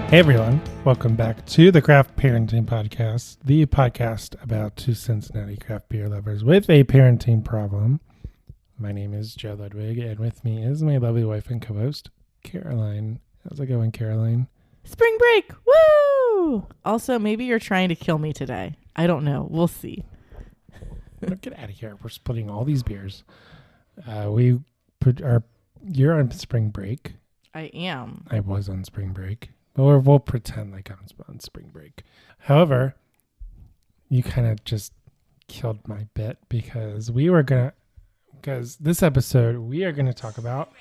Hey everyone, welcome back to the Craft Parenting Podcast, the podcast about two Cincinnati craft beer lovers with a parenting problem. My name is Joe Ludwig, and with me is my lovely wife and co-host, Caroline. How's it going, Caroline? Spring break! Woo! Also, maybe you're trying to kill me today. I don't know. We'll see. Get out of here. We're splitting all these beers. You're on spring break. I am. I was on spring break. But we'll pretend like I'm on spring break. However, you kind of just killed my bit because this episode we are going to talk about,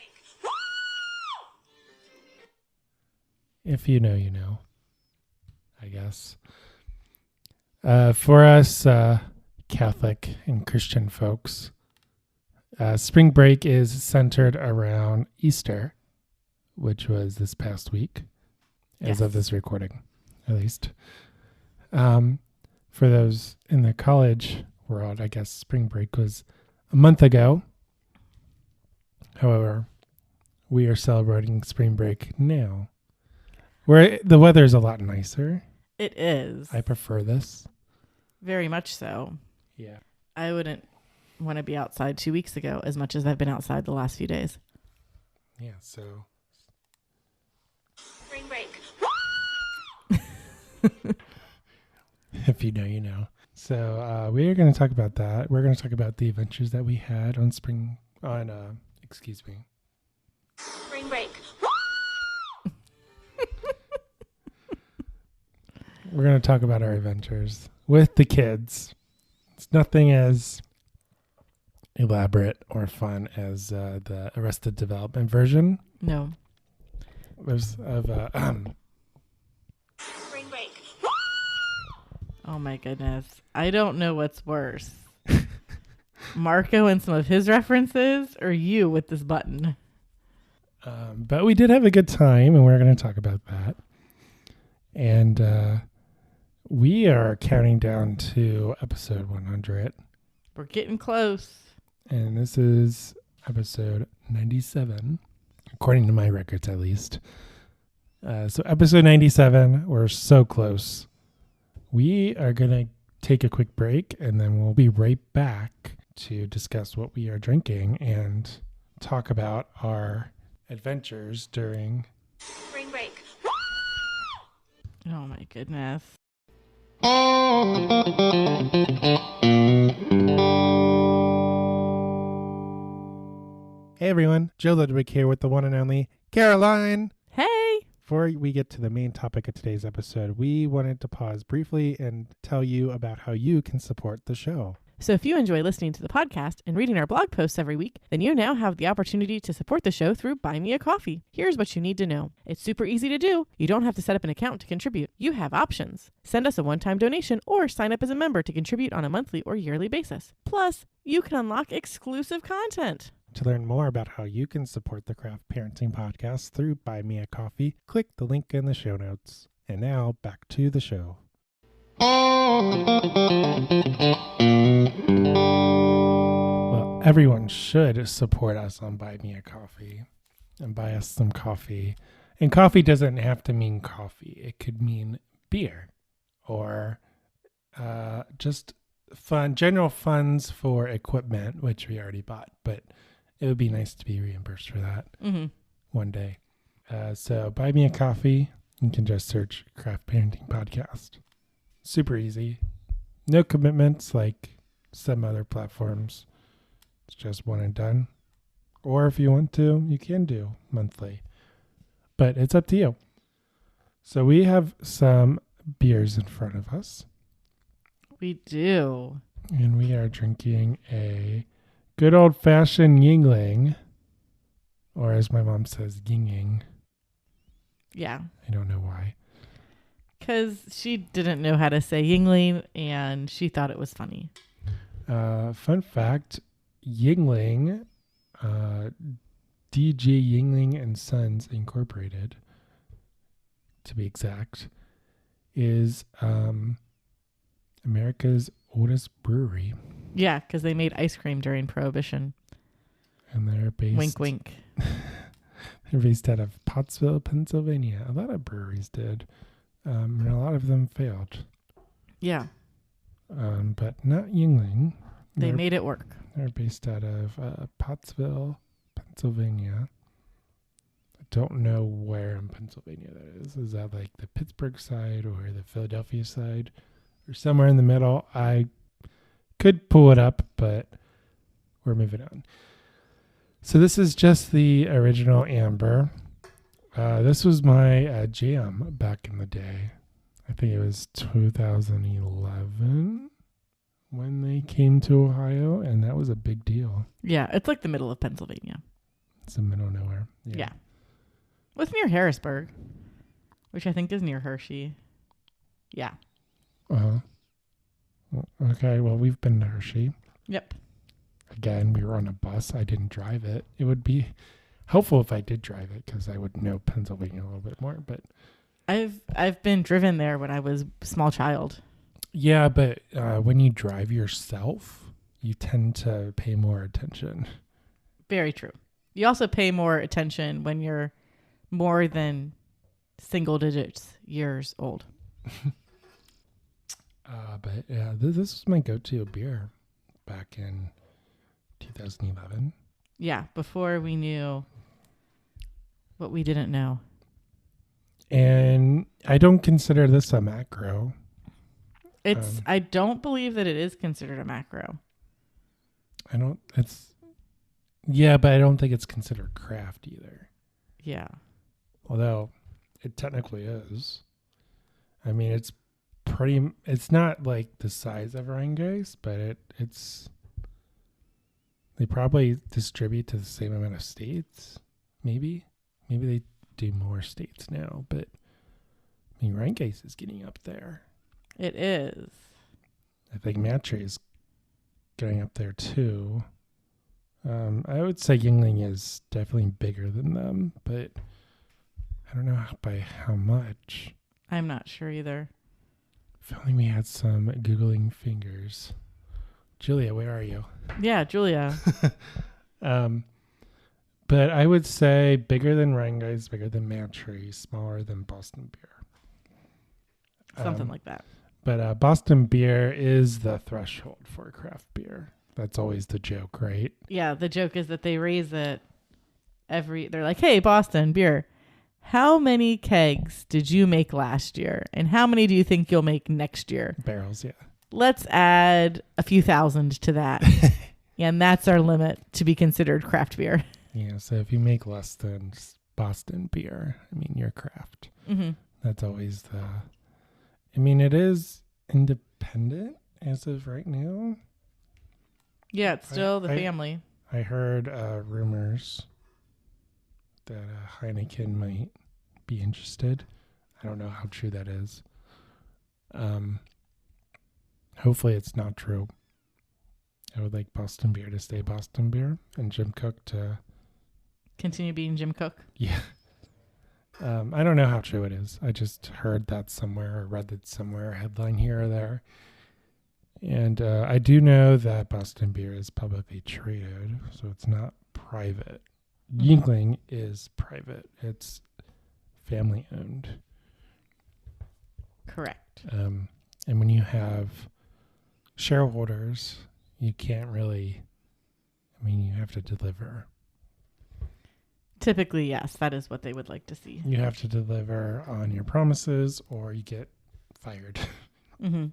if you know, you know, I guess. For us Catholic and Christian folks, spring break is centered around Easter, which was this past week. As of this recording, at least. For those in the college world, I guess spring break was a month ago. However, we are celebrating spring break now, where the weather is a lot nicer. It is. I prefer this. Very much so. Yeah. I wouldn't want to be outside 2 weeks ago as much as I've been outside the last few days. Yeah, so... Spring break. If you know, you know. So we are going to talk about that. We're going to talk about the adventures that we had on spring break. We're going to talk about our adventures with the kids. It's nothing as elaborate or fun as the Arrested Development version. No. Spring break. Oh my goodness. I don't know what's worse. Marco and some of his references, or you with this button? But we did have a good time, and we're going to talk about that. And we are counting down to episode 100. We're getting close. And this is episode 97, according to my records at least. So episode 97, we're so close. We are going to take a quick break, and then we'll be right back to discuss what we are drinking and talk about our adventures during Spring break. Oh my goodness. Hey everyone, Joe Ludwig here with the one and only Caroline. Hey! Before we get to the main topic of today's episode, we wanted to pause briefly and tell you about how you can support the show. So if you enjoy listening to the podcast and reading our blog posts every week, then you now have the opportunity to support the show through Buy Me a Coffee. Here's what you need to know. It's super easy to do. You don't have to set up an account to contribute. You have options. Send us a one-time donation or sign up as a member to contribute on a monthly or yearly basis. Plus, you can unlock exclusive content. To learn more about how you can support the Craft Parenting Podcast through Buy Me a Coffee, click the link in the show notes. And now, back to the show. Well, everyone should support us on Buy Me a Coffee and buy us some coffee. And coffee doesn't have to mean coffee. It could mean beer or just general funds for equipment, which we already bought, but it would be nice to be reimbursed for that one day. So Buy Me a Coffee. You can just search Craft Parenting Podcast. Super easy. No commitments like some other platforms. It's just one and done. Or if you want to, you can do monthly. But it's up to you. So we have some beers in front of us. We do. And we are drinking a good old-fashioned Yuengling, or as my mom says, Yingling. Yeah. I don't know why. Because she didn't know how to say Yuengling, and she thought it was funny. Fun fact, Yuengling, DG Yuengling and Sons Incorporated, to be exact, is America's oldest brewery. Yeah, because they made ice cream during Prohibition. And they're based... Wink, wink. They're based out of Pottsville, Pennsylvania. A lot of breweries did, and a lot of them failed. Yeah. But not Yuengling. They made it work. They're based out of Pottsville, Pennsylvania. I don't know where in Pennsylvania that is. Is that like the Pittsburgh side or the Philadelphia side or somewhere in the middle? I could pull it up, but we're moving on. So this is just the original amber. This was my jam back in the day. I think it was 2011 when they came to Ohio, and that was a big deal. Yeah, it's like the middle of Pennsylvania. It's the middle of nowhere. Yeah. It's near Harrisburg, which I think is near Hershey. Yeah. Uh-huh. Okay, well, we've been to Hershey. Yep. Again, we were on a bus. I didn't drive it. It would be helpful if I did drive it because I would know Pennsylvania a little bit more. But I've been driven there when I was a small child. Yeah, but when you drive yourself, you tend to pay more attention. Very true. You also pay more attention when you're more than single digits years old. But yeah, this was my go-to beer back in 2011. Yeah, before we knew what we didn't know. And I don't consider this a macro. I don't believe that it is considered a macro. Yeah, but I don't think it's considered craft either. Yeah. Although it technically is. I mean, it's not like the size of Rheingeist, but they probably distribute to the same amount of states. Maybe they do more states now, but I mean, Rheingeist is getting up there. It is. I think Matre is getting up there too. I would say Yuengling is definitely bigger than them, but I don't know by how much. I'm not sure either. If only we had some Googling fingers. Julia, where are you? Yeah, Julia. But I would say bigger than Rheingeist, bigger than Matre, smaller than Boston beer. Something like that. But Boston beer is the threshold for craft beer. That's always the joke, right? Yeah, the joke is that they raise it they're like, hey, Boston beer, how many kegs did you make last year? And how many do you think you'll make next year? Barrels, yeah. Let's add a few thousand to that. And that's our limit to be considered craft beer. Yeah, so if you make less than Boston beer, I mean, you're craft. Mm-hmm. That's always it is independent as of right now. Yeah, it's still the family. I heard rumors that Heineken might be interested. I don't know how true that is. Hopefully it's not true. I would like Boston beer to stay Boston beer and Jim Cook to continue being Jim Cook. Yeah. I don't know how true it is. I just heard that somewhere or read that somewhere, a headline here or there. And I do know that Boston beer is publicly traded, so it's not private. Mm-hmm. Yuengling is private. It's family owned. Correct. And when you have shareholders, you can't really, you have to deliver. Typically, yes, that is what they would like to see. You have to deliver on your promises or you get fired. Mm-hmm.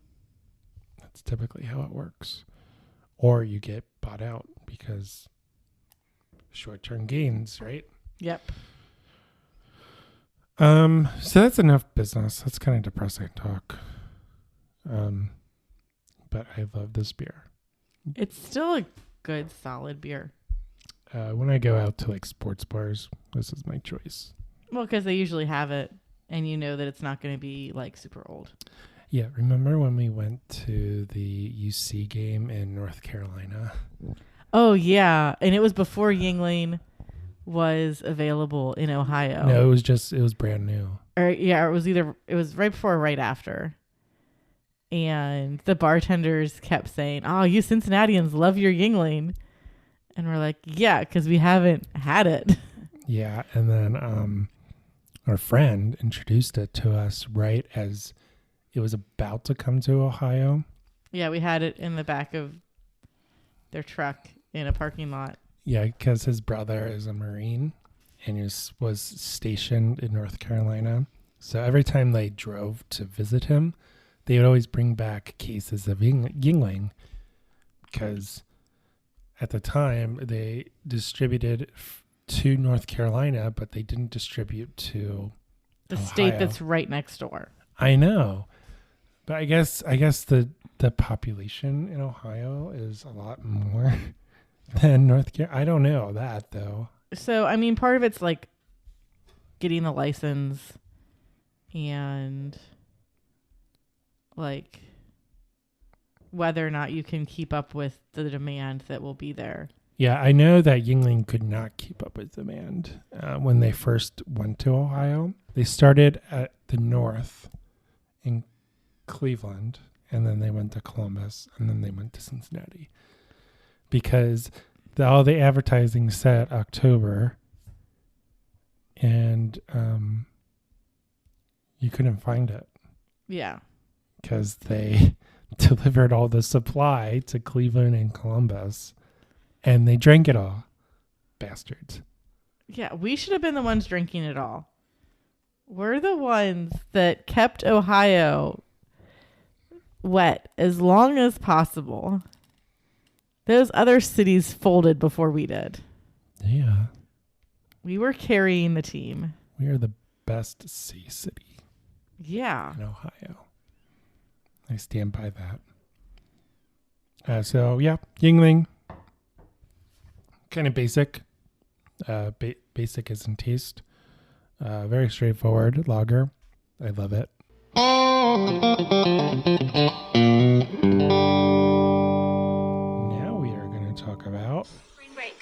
That's typically how it works. Or you get bought out because short-term gains, right? Yep. So that's enough business. That's kind of depressing talk. But I love this beer. It's still a good, solid beer. When I go out to like sports bars, this is my choice. Well, because they usually have it, and you know that it's not going to be like super old. Yeah, remember when we went to the UC game in North Carolina? Oh, yeah. And it was before Yuengling was available in Ohio. No, it was brand new. It was right before or right after. And the bartenders kept saying, oh, you Cincinnatians love your Yuengling. And we're like, yeah, because we haven't had it. Yeah, and then our friend introduced it to us right as it was about to come to Ohio. Yeah, we had it in the back of their truck in a parking lot. Yeah, because his brother is a Marine and was stationed in North Carolina. So every time they drove to visit him, they would always bring back cases of Yuengling because at the time they distributed to North Carolina, but they didn't distribute to The Ohio. state that's right next door. I know, but I guess the population in Ohio is a lot more than North Carolina. I don't know that though. So, I mean, part of it's like getting the license and like whether or not you can keep up with the demand that will be there. Yeah, I know that Yuengling could not keep up with demand when they first went to Ohio. They started at the north in Cleveland, and then they went to Columbus, and then they went to Cincinnati. Because all the advertising said October, and you couldn't find it. Yeah. Because they delivered all the supply to Cleveland and Columbus. And they drank it all. Bastards. Yeah, we should have been the ones drinking it all. We're the ones that kept Ohio wet as long as possible. Those other cities folded before we did. Yeah. We were carrying the team. We are the best sea city Yeah. in Ohio. I stand by that. So, yeah, Yuengling. Kind of basic. Basic as in taste. Very straightforward lager. I love it. Now we are going to talk about Spring break.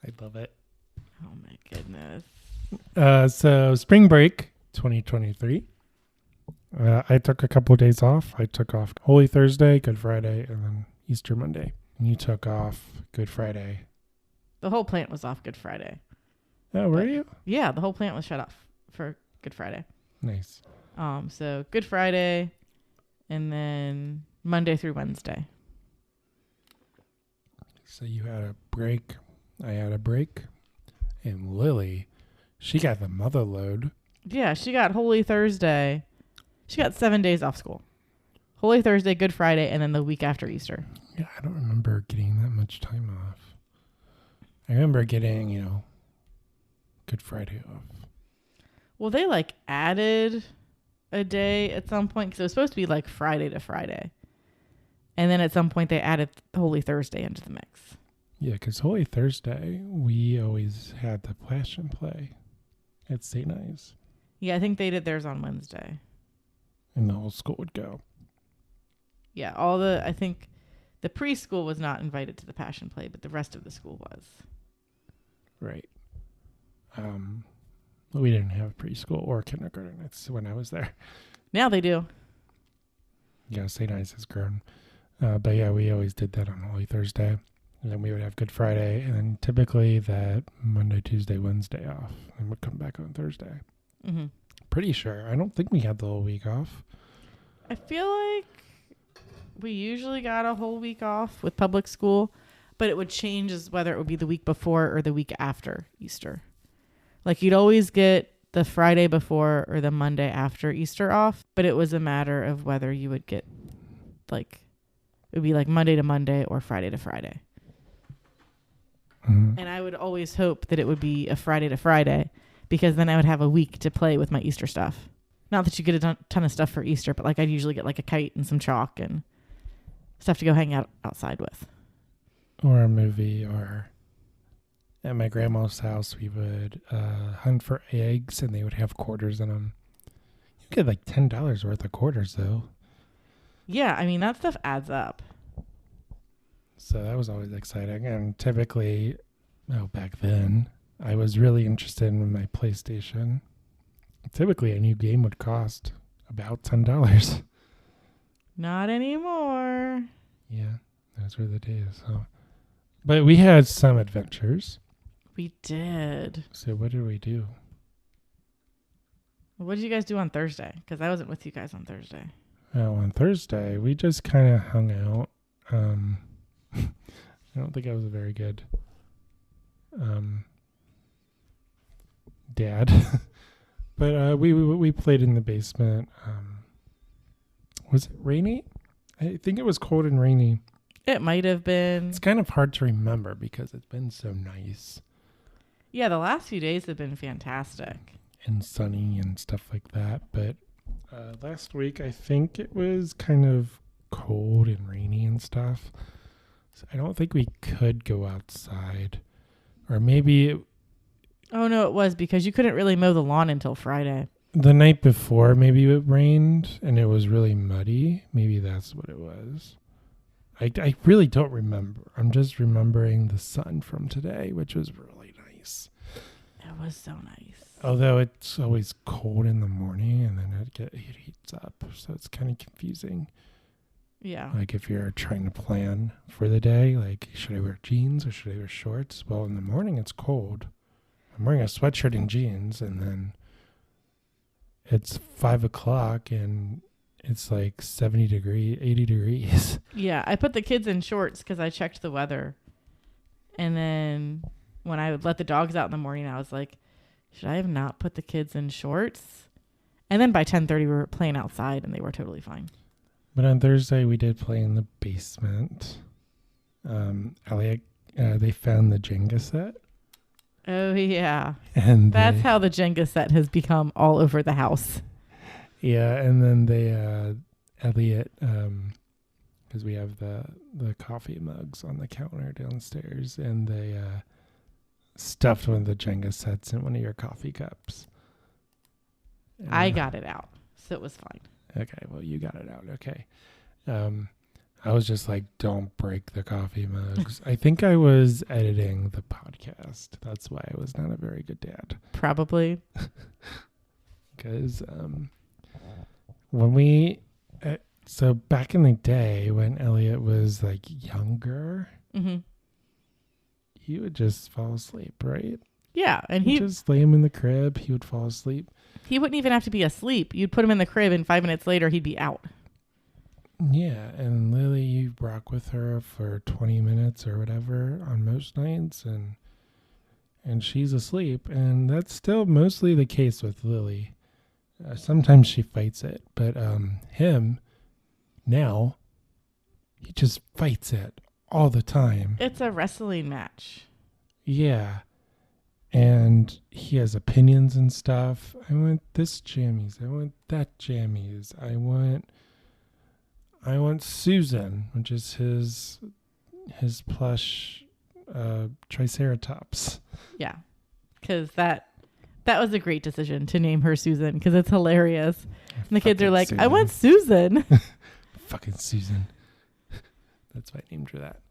I love it. Oh my goodness. So spring break 2023. I took a couple of days off. I took off Holy Thursday, Good Friday, and then Easter Monday. And you took off Good Friday. The whole plant was off Good Friday. Oh, were you? Yeah, the whole plant was shut off for Good Friday. Nice. So Good Friday and then Monday through Wednesday. So you had a break. I had a break. And Lily, she got the mother load. Yeah, she got Holy Thursday. She got 7 days off school. Holy Thursday, Good Friday, and then the week after Easter. Yeah, I don't remember getting that much time off. I remember getting, Good Friday off. Well, they added a day at some point because it was supposed to be Friday to Friday. And then at some point they added Holy Thursday into the mix. Yeah, because Holy Thursday, we always had the Passion Play at St. Ives. Yeah, I think they did theirs on Wednesday. And the whole school would go. Yeah, I think the preschool was not invited to the Passion Play, but the rest of the school was. Right. We didn't have preschool or kindergarten. That's when I was there. Now they do. Yeah, St. Ives has grown. But yeah, we always did that on Holy Thursday. And then we would have Good Friday. And then typically that Monday, Tuesday, Wednesday off. And we'd come back on Thursday. Mm-hmm. Pretty sure. I don't think we had the whole week off. I feel like we usually got a whole week off with public school, but it would change as whether it would be the week before or the week after Easter. You'd always get the Friday before or the Monday after Easter off, but it was a matter of whether you would get it would be Monday to Monday or Friday to Friday. Mm-hmm. And I would always hope that it would be a Friday to Friday because then I would have a week to play with my Easter stuff. Not that you get a ton of stuff for Easter, but I'd usually get a kite and some chalk and stuff to go hang out outside with. Or a movie, or at my grandma's house, we would hunt for eggs, and they would have quarters in them. You get $10 worth of quarters, though. Yeah, I mean, that stuff adds up. So that was always exciting. And typically, back then, I was really interested in my PlayStation. Typically, a new game would cost about $10. Not anymore. Yeah. those were the days. So, but we had some adventures. We did. So what did we do? What did you guys do on Thursday? Because I wasn't with you guys on Thursday. Oh, on Thursday we just kind of hung out. I don't think I was a very good dad, but we played in the basement. Was it rainy? I think it was cold and rainy. It might have been. It's kind of hard to remember because it's been so nice. Yeah, the last few days have been fantastic. And sunny and stuff like that. But last week, I think it was kind of cold and rainy and stuff. So I don't think we could go outside. Or maybe Oh, no, it was because you couldn't really mow the lawn until Friday. the night before, maybe it rained and it was really muddy. Maybe that's what it was. I really don't remember. I'm just remembering the sun from today, which was really nice. It was so nice. Although it's always cold in the morning and then it heats up. So it's kind of confusing. Yeah. Like if you're trying to plan for the day, like should I wear jeans or should I wear shorts? Well, in the morning it's cold. I'm wearing a sweatshirt and jeans, and then it's 5:00 and it's like 80 degrees. Yeah, I put the kids in shorts because I checked the weather. And then when I would let the dogs out in the morning, I was like, should I have not put the kids in shorts? And then by 10:30 we were playing outside and they were totally fine. But on Thursday we did play in the basement. Elliot, they found the Jenga set. Oh, yeah. And That's how the Jenga set has become all over the house. Yeah, and then they Elliot, because we have the coffee mugs on the counter downstairs, and they stuffed one of the Jenga sets in one of your coffee cups. I got it out, so it was fine. Okay, well, you got it out. Okay. I was just like, don't break the coffee mugs. I think I was editing the podcast. That's why I was not a very good dad. Probably. Because when so back in the day when Elliot was like younger, Mm-hmm. he would just fall asleep, right? Yeah, and You'd just lay him in the crib. He would fall asleep. he wouldn't even have to be asleep. You'd put him in the crib, and 5 minutes later, he'd be out. Yeah, and Lily, you rock with her for 20 minutes or whatever on most nights, and she's asleep, and that's still mostly the case with Lily. Sometimes she fights it, but him, now, he just fights it all the time. It's a wrestling match. Yeah, and he has opinions and stuff. I want this jammies. I want that jammies. I want Susan, which is his plush Triceratops. Yeah, because that was a great decision to name her Susan because it's hilarious. And the kids are like, Susan. I want Susan. Fucking Susan. That's why I named her that.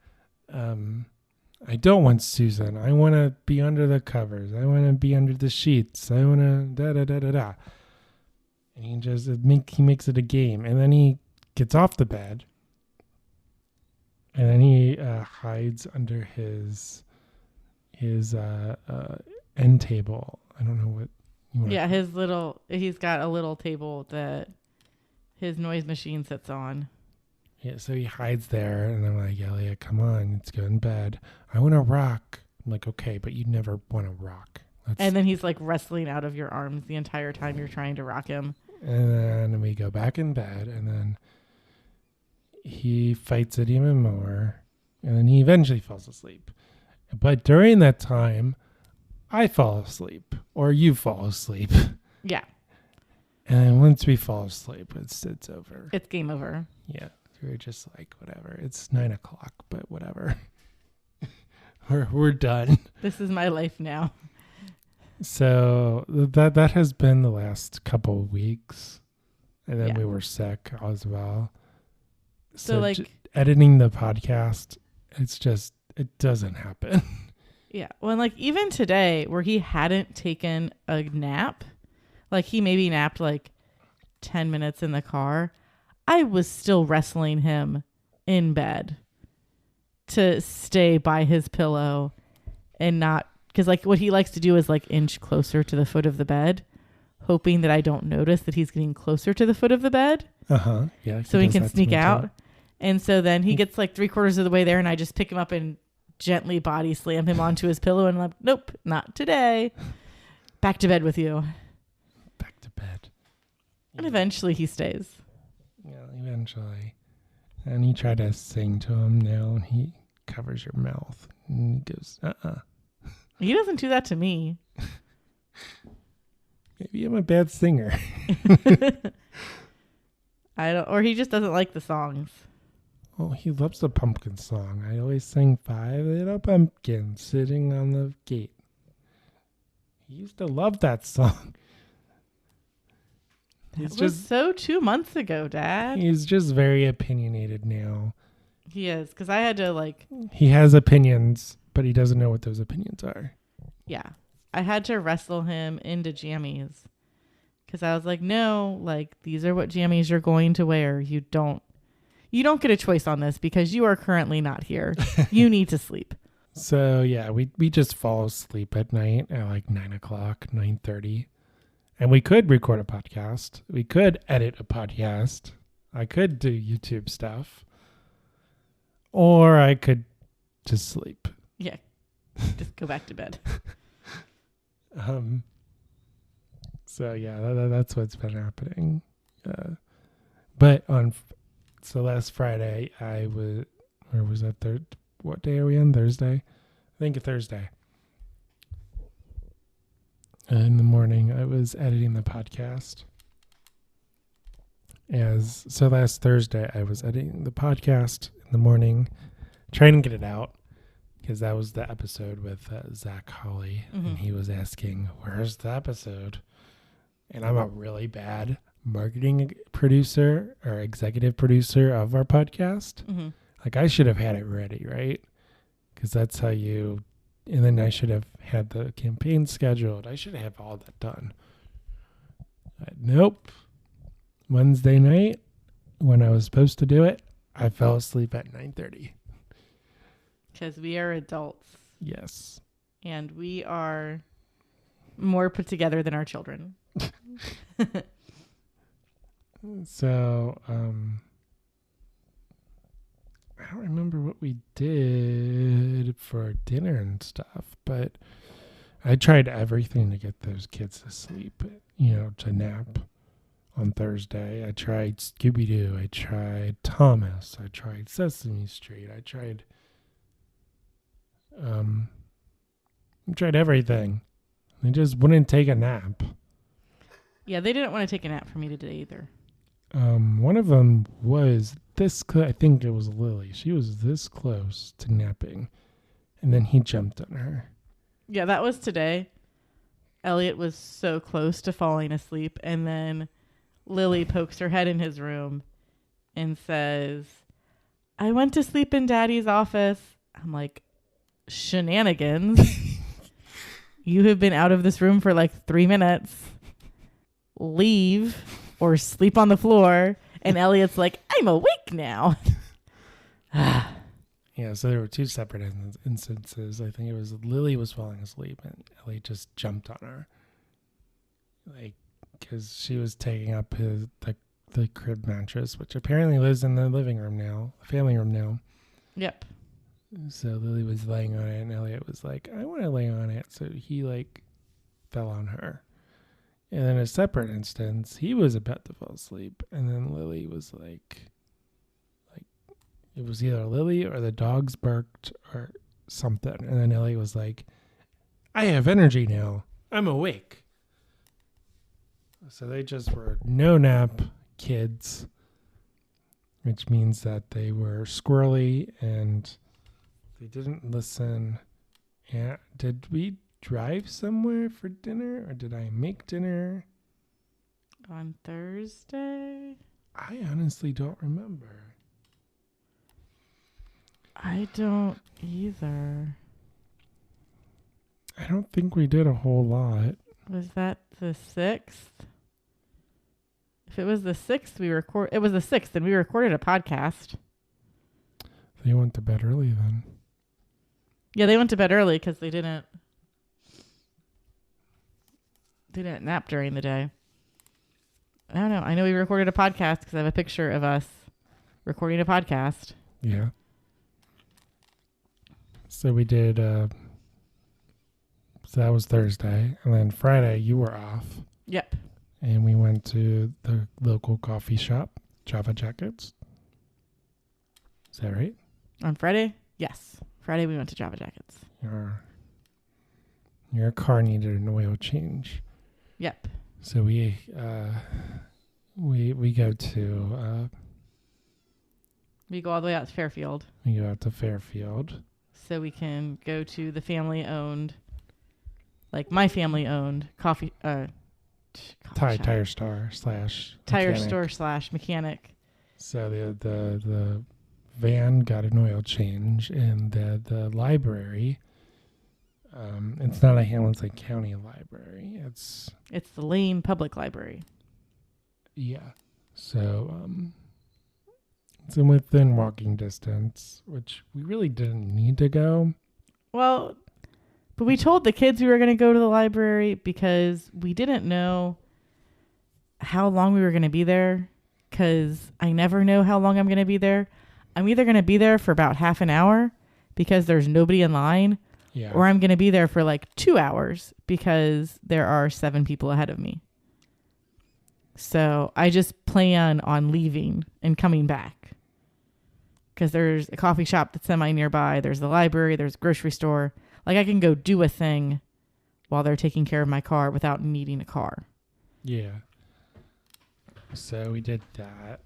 I don't want Susan. I want to be under the covers. I want to be under the sheets. I want to da-da-da-da-da. And he makes it a game. And then he gets off the bed. And then he hides under his end table. I don't know what you want. Yeah, he's got a little table that his noise machine sits on. Yeah, so he hides there, and I'm like, Elliot, come on, let's go in bed. I want to rock. I'm like, okay, but you never want to rock. And then he's like wrestling out of your arms the entire time you're trying to rock him. And then we go back in bed, and then he fights it even more, and then he eventually falls asleep. But during that time, I fall asleep, or you fall asleep. Yeah. And once we fall asleep, it's over. It's game over. Yeah. We're just like, whatever. It's 9:00, but whatever. we're done. This is my life now. So that has been the last couple of weeks, and then we were sick as well. So like editing the podcast, it doesn't happen. Yeah. Well, like even today, where he hadn't taken a nap, like he maybe napped like 10 minutes in the car. I was still wrestling him in bed. to stay by his pillow and not, because like what he likes to do is like inch closer to the foot of the bed, hoping that I don't notice that he's getting closer to the foot of the bed. Yeah. So he can does that to sneak me, out. too. And so then he gets like 3/4 of the way there, and I just pick him up and gently body slam him onto his pillow, and I'm like, nope, not today. Back to bed with you. Back to bed. And eventually he stays. Yeah, eventually. And you try to sing to him now, and he covers your mouth. And he goes, He doesn't do that to me. Maybe I'm a bad singer. Or he just doesn't like the songs. Oh, he loves the pumpkin song. I always sing 5 little pumpkins sitting on the gate. He used to love that song. It was so 2 months ago, Dad. He's just very opinionated now. He is, because I had to like... He has opinions, but he doesn't know what those opinions are. Yeah. I had to wrestle him into jammies. Because I was like, no, like, these are what jammies you're going to wear. You don't get a choice on this because you are currently not here. You need to sleep. So, yeah, we just fall asleep at night at like 9 o'clock, 9:30. And we could record a podcast. We could edit a podcast. I could do YouTube stuff. Or I could just sleep. Yeah. Just go back to bed. So, yeah, that's what's been happening. But so last Friday, what day are we on? Thursday? I think Thursday. In the morning, I was editing the podcast. So last Thursday, I was editing the podcast in the morning, trying to get it out, because that was the episode with Zach Hawley, and he was asking, where's the episode? And I'm a really bad marketing producer or executive producer of our podcast. Mm-hmm. Like, I should have had it ready, right? Because that's how you... And then I should have had the campaign scheduled. I should have all that done. Nope. Wednesday night, when I was supposed to do it, I fell asleep at 9:30. Because we are adults. Yes. And we are more put together than our children. So, I don't remember what we did for dinner and stuff, but I tried everything to get those kids to sleep, to nap on Thursday. I tried Scooby-Doo. I tried Thomas. I tried Sesame Street. I tried everything. They just wouldn't take a nap. Yeah, they didn't want to take a nap for me today either. One of them was I think it was Lily. She was this close to napping, and then he jumped on her. Yeah, that was today. Elliot was so close to falling asleep, and then Lily pokes her head in his room and says, I went to sleep in Daddy's office. I'm like, shenanigans. You have been out of this room for like 3 minutes. Leave or sleep on the floor. And Elliot's like, I'm awake now. Yeah, so there were 2 separate instances. I think it was Lily was falling asleep and Elliot just jumped on her. Like, because she was taking up the crib mattress, which apparently lives in the living room now, the family room now. Yep. So Lily was laying on it and Elliot was like, I want to lay on it. So he fell on her. And then a separate instance, he was about to fall asleep. And then Lily was like it was either Lily or the dogs barked or something. And then Elliot was like, I have energy now. I'm awake. So they just were no nap kids, which means that they were squirrely and they didn't listen. Yeah. Did we drive somewhere for dinner or did I make dinner? On Thursday? I honestly don't remember. I don't either. I don't think we did a whole lot. Was that the 6th? If it was the 6th, it was the 6th, and we recorded a podcast. They went to bed early then. Yeah, they went to bed early because they didn't nap during the day. I don't know. I know we recorded a podcast because I have a picture of us recording a podcast. Yeah. So we did, so that was Thursday. And then Friday, you were off. Yep. And we went to the local coffee shop, Java Jackets. Is that right? On Friday? Yes. Friday we went to Java Jackets. Your car needed an oil change. Yep. So we go to We go all the way out to Fairfield. we go out to Fairfield. So we can go to the family-owned, like my family-owned coffee shop. Tire store / mechanic. So the van got an oil change, and the library. It's not a Hamilton County library. It's the Lane Public Library. Yeah. So it's within walking distance, which we really didn't need to go. Well, but we told the kids we were going to go to the library because we didn't know how long we were going to be there, because I never know how long I'm going to be there. I'm either going to be there for about half an hour because there's nobody in line, Yeah. or I'm going to be there for like 2 hours because there are 7 people ahead of me. So I just plan on leaving and coming back because there's a coffee shop that's semi nearby. There's the library. There's a grocery store. Like I can go do a thing while they're taking care of my car without needing a car. Yeah. So we did that.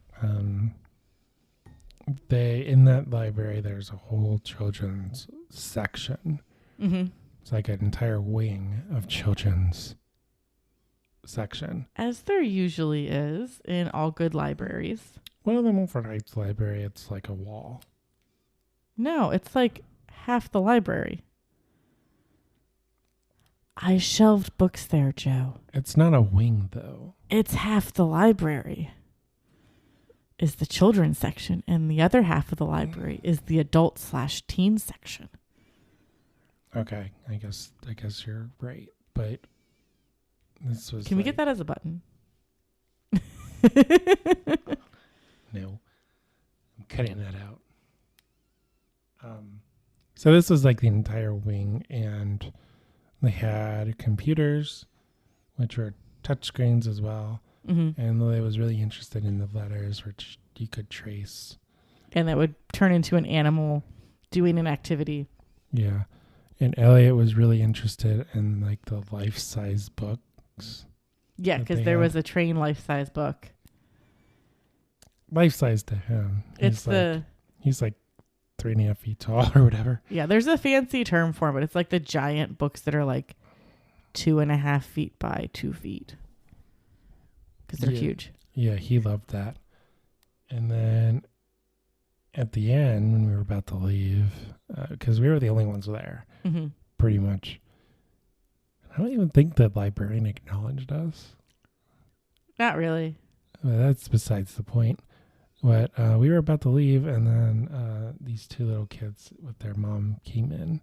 In that library, there's a whole children's section. Mm-hmm. It's like an entire wing of children's section. As there usually is in all good libraries. Well, the Milford Heights Library, it's like a wall. No, it's like half the library. I shelved books there, Joe. It's not a wing, though. It's half the library is the children's section, and the other half of the library is the adult / teen section. Okay, I guess you're right, but this was. Can we get that as a button? No, I'm cutting that out. So this was like the entire wing, and they had computers, which were touchscreens as well. Mm-hmm. And Lily was really interested in the letters, which you could trace. And that would turn into an animal doing an activity. Yeah. And Elliot was really interested in like the life-size books. Yeah, because there was a train life-size book. Life-size to him. He's like 3.5 feet tall or whatever. Yeah, there's a fancy term for it, but it's like the giant books that are like 2.5 feet by 2 feet. Because they're huge. Yeah, he loved that. And then at the end, when we were about to leave, because we were the only ones there, mm-hmm. pretty much. I don't even think the librarian acknowledged us. Not really. But that's besides the point. But we were about to leave, and then these 2 little kids with their mom came in.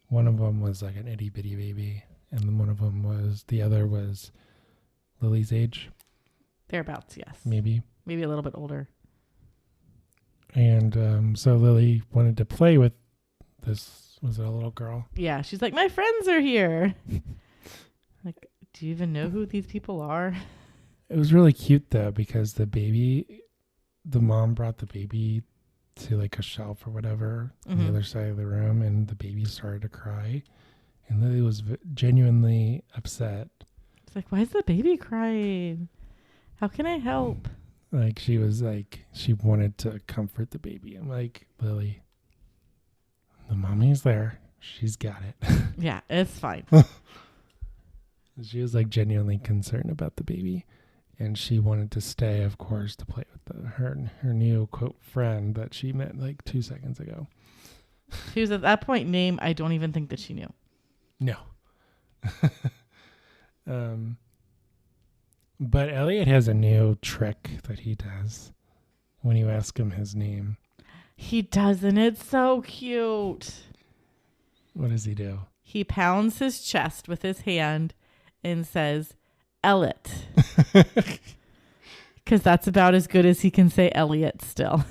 One of them was like an itty bitty baby, and then the other was Lily's age. Thereabouts, yes. Maybe a little bit older. And so Lily wanted to play with this. Was it a little girl? Yeah, she's like, my friends are here. Like, do you even know who these people are? It was really cute though, because the mom brought the baby to like a shelf or whatever on the other side of the room, and the baby started to cry, and Lily was genuinely upset. It's like, why is the baby crying? How can I help? Like she wanted to comfort the baby. I'm like, Lily, the mommy's there. She's got it. Yeah, it's fine. She was like genuinely concerned about the baby. And she wanted to stay, of course, to play with her new, quote, friend that she met like 2 seconds ago. She was at that point name I don't even think that she knew. No. But Elliot has a new trick that he does when you ask him his name. He does, and it's so cute. What does he do? He pounds his chest with his hand and says, Elliot. Because that's about as good as he can say Elliot still.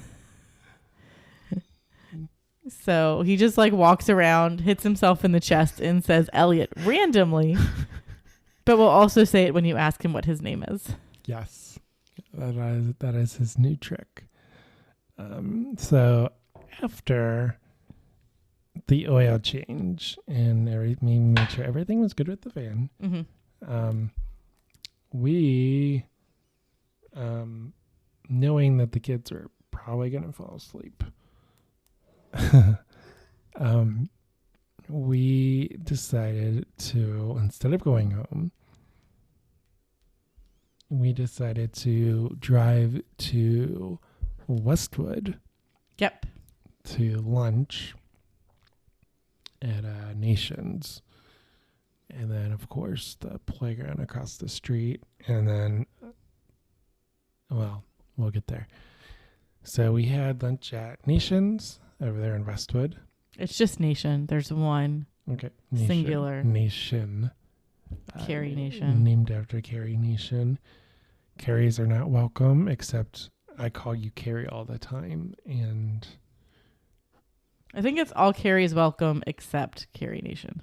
So he just like walks around, hits himself in the chest and says Elliot randomly, but will also say it when you ask him what his name is. Yes. That is his new trick. So after the oil change and made sure everything was good with the van, we, knowing that the kids were probably going to fall asleep, we decided to, instead of going home, we decided to drive to Westwood. Yep. To lunch at Nations. And then, of course, the playground across the street. And then, well, we'll get there. So we had lunch at Nations over there in Westwood. It's just Nation. There's one. Okay. Singular. Nation. Carrie Nation. Named after Carrie Nation. Carries are not welcome, except I call you Carrie all the time. And I think it's all Carrie's welcome except Carrie Nation.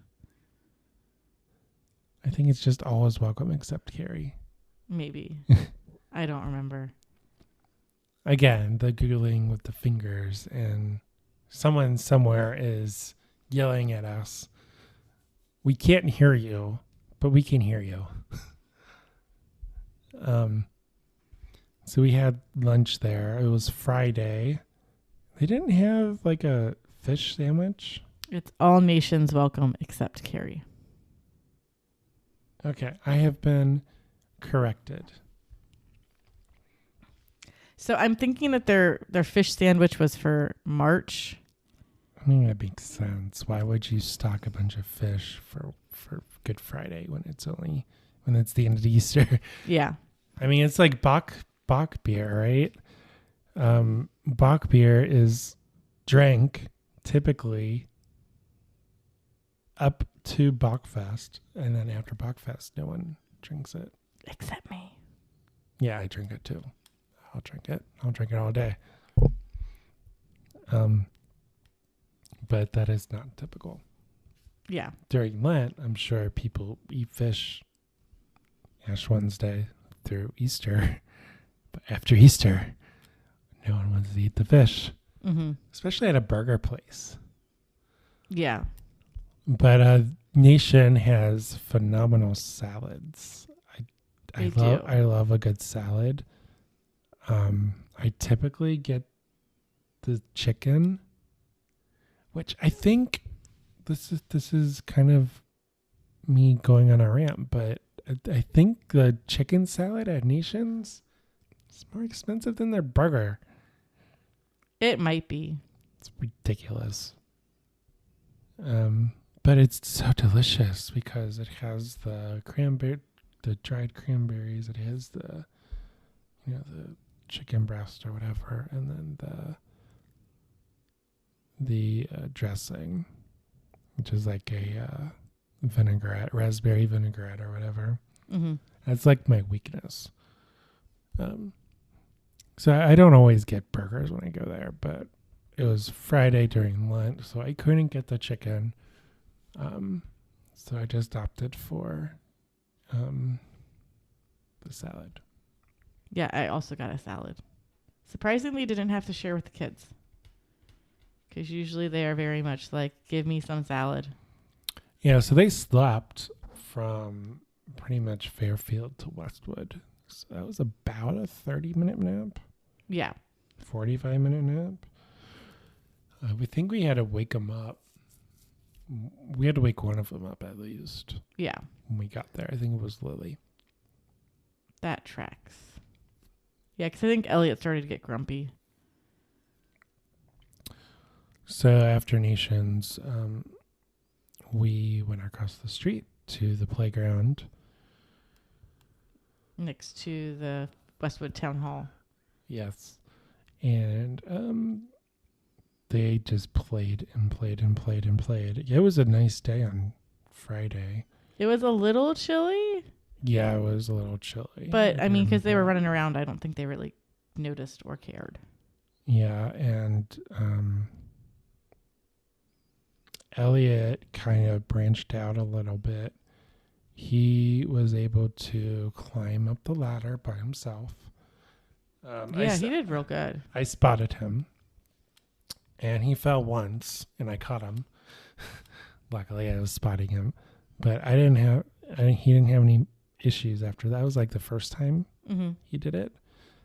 I think it's just all is welcome except Carrie. Maybe. I don't remember. Again, the Googling with the fingers, and someone somewhere is yelling at us. We can't hear you, but we can hear you. So we had lunch there. It was Friday. They didn't have like a fish sandwich. It's all nations welcome except Carrie. Okay, I have been corrected. So I'm thinking that their fish sandwich was for March. I mean, that makes sense. Why would you stock a bunch of fish for Good Friday when it's the end of Easter? Yeah. I mean, it's like Bock beer, right? Bock beer is drank typically up to Bockfest, and then after Bockfest, no one drinks it. Except me. Yeah, I drink it too. I'll drink it. I'll drink it all day. But that is not typical. Yeah. During Lent, I'm sure people eat fish Ash Wednesday through Easter. But after Easter, no one wants to eat the fish. Mm-hmm. Especially at a burger place. Yeah. But Nation has phenomenal salads. I love a good salad. I typically get the chicken, which I think this is kind of me going on a rant, but I think the chicken salad at Nations is more expensive than their burger. It might be. It's ridiculous. But it's so delicious because it has the dried cranberries. It has the chicken breast or whatever, and then the dressing, which is like a vinaigrette, raspberry vinaigrette or whatever. Mm-hmm. That's like my weakness. So I don't always get burgers when I go there, but it was Friday during Lent, so I couldn't get the chicken. So I just opted for the salad. Yeah, I also got a salad. Surprisingly, didn't have to share with the kids. Because usually they are very much like, give me some salad. Yeah, so they slept from pretty much Fairfield to Westwood. So that was about a 30-minute nap. Yeah. 45-minute nap. We think we had to wake them up. We had to wake one of them up at least. Yeah. When we got there. I think it was Lily. That tracks. Yeah, because I think Elliot started to get grumpy. So after Nations, we went across the street to the playground. Next to the Westwood Town Hall. Yes. And they just played and played and played and played. It was a nice day on Friday. It was a little chilly, Yeah, it was a little chilly. but I mean, because they were But- running around, I don't think they really noticed or cared. Yeah, and Elliot kind of branched out a little bit. He was able to climb up the ladder by himself. Yeah, he did real good. I spotted him, and he fell once, and I caught him. Luckily, I was spotting him, but he didn't have any issues after that. It was like the first time Mm-hmm. he did it.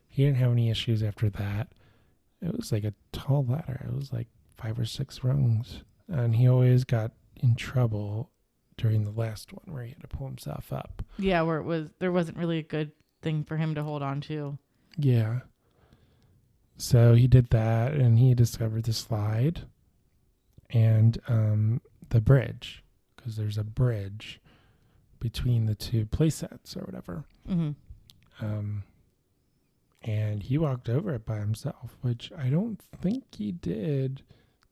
He didn't have any issues after that. It was like a tall ladder. It was like 5 or 6 rungs, and he always got in trouble during the last one where he had to pull himself up. Yeah, where there wasn't really a good thing for him to hold on to. Yeah. So he did that, and he discovered the slide and the bridge, because there's a bridge between the two play sets or whatever. Mm-hmm. And he walked over it by himself, which I don't think he did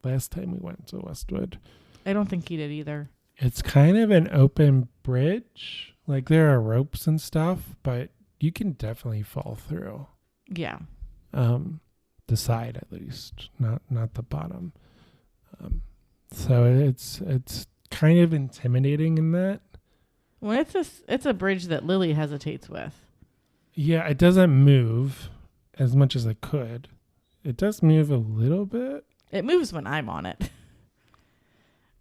last time we went to Westwood. I don't think he did either. It's kind of an open bridge. Like, there are ropes and stuff, but you can definitely fall through. Yeah. The side, at least, not the bottom. So it's kind of intimidating in that. Well, it's a bridge that Lily hesitates with. Yeah, it doesn't move as much as it could. It does move a little bit. It moves when I'm on it.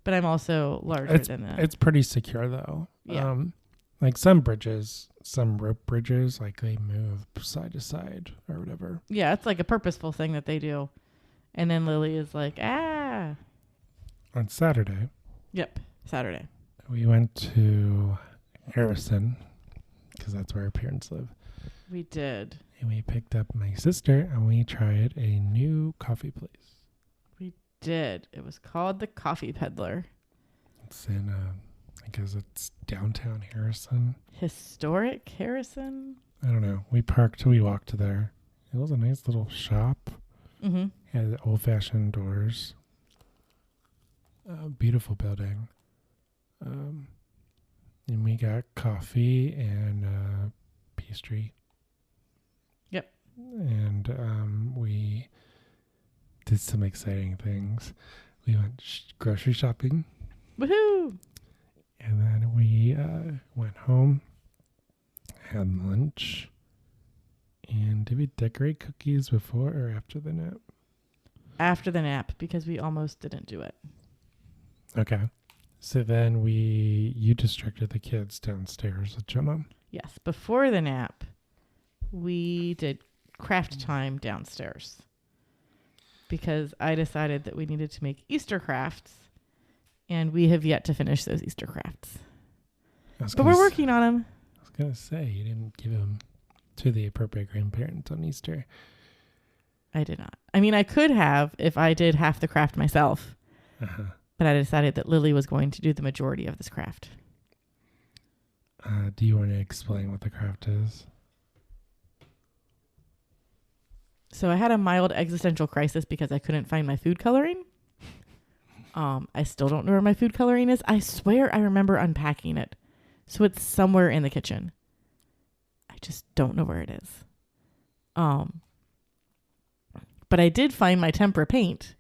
But I'm also larger than that. It's pretty secure, though. Yeah. Like some bridges, some rope bridges, like they move side to side or whatever. Yeah, it's like a purposeful thing that they do. And then Lily is like, ah. On Saturday, Yep, Saturday. we went to Harrison, because that's where our parents live. We did. And we picked up my sister, and we tried a new coffee place. Did. It was called the Coffee Peddler. It's in, I guess it's downtown Harrison. Historic Harrison? I don't know. We walked there. It was a nice little shop. Mm-hmm. Had old-fashioned doors. Beautiful building. And we got coffee and pastry. Yep. And we did some exciting things. We went grocery shopping. Woohoo! And then we went home, had lunch, and did we decorate cookies before or after the nap? After the nap, because we almost didn't do it. Okay. So then you distracted the kids downstairs with Jenna. Yes, before the nap, we did craft time downstairs. Because I decided that we needed to make Easter crafts, and we have yet to finish those Easter crafts. But we're working on them. I was going to say, you didn't give them to the appropriate grandparents on Easter. I did not. I mean, I could have if I did half the craft myself, Uh-huh. but I decided that Lily was going to do the majority of this craft. Do you want to explain what the craft is? So I had a mild existential crisis because I couldn't find my food coloring. I still don't know where my food coloring is. I swear I remember unpacking it. So it's somewhere in the kitchen. I just don't know where it is. But I did find my tempera paint.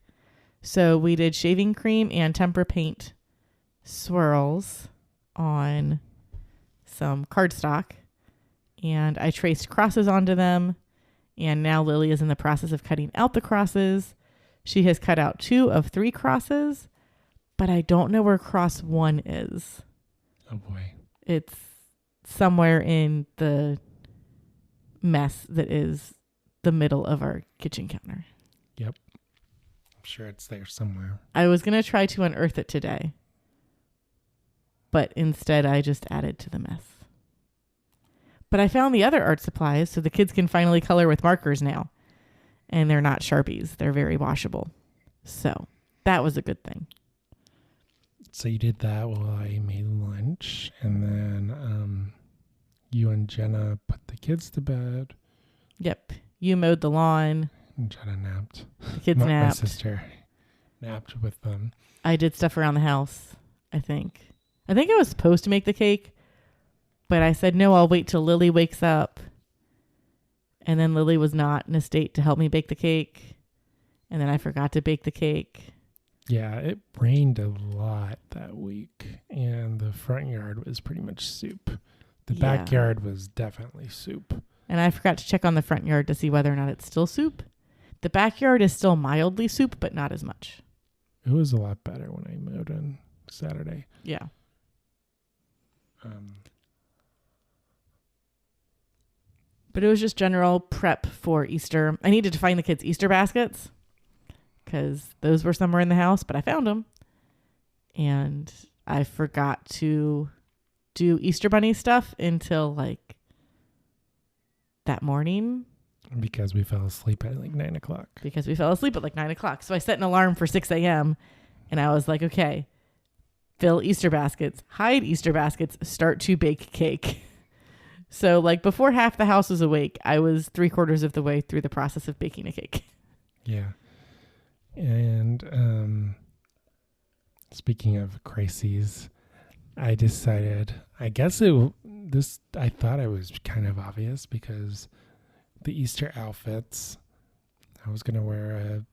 So we did shaving cream and tempera paint swirls on some cardstock. And I traced crosses onto them. And now Lily is in the process of cutting out the crosses. She has cut out 2 of 3 crosses, but I don't know where cross 1 is. Oh, boy. It's somewhere in the mess that is the middle of our kitchen counter. Yep. I'm sure it's there somewhere. I was going to try to unearth it today, but instead I just added to the mess. But I found the other art supplies so the kids can finally color with markers now. And they're not Sharpies. They're very washable. So that was a good thing. So you did that while I made lunch. And then you and Jenna put the kids to bed. Yep. You mowed the lawn. And Jenna napped. The kids My napped. sister. napped with them. I did stuff around the house, I think. I think I was supposed to make the cake, but I said, no, I'll wait till Lily wakes up. And then Lily was not in a state to help me bake the cake. And then I forgot to bake the cake. Yeah, it rained a lot that week, and the front yard was pretty much soup. The Yeah. backyard was definitely soup. And I forgot to check on the front yard to see whether or not it's still soup. The backyard is still mildly soup, but not as much. It was a lot better when I mowed on Saturday. Yeah. But it was just general prep for Easter. I needed to find the kids' Easter baskets because those were somewhere in the house, but I found them. And I forgot to do Easter Bunny stuff until like that morning. Because we fell asleep at like 9 o'clock. Because we fell asleep at like 9 o'clock. So I set an alarm for 6 a.m. and I was like, okay, fill Easter baskets, hide Easter baskets, start to bake cake. So like before half the house was awake, I was 3/4 of the way through the process of baking a cake. Yeah. And speaking of crises, I decided, I guess I thought it was kind of obvious because the Easter outfits, I was going to wear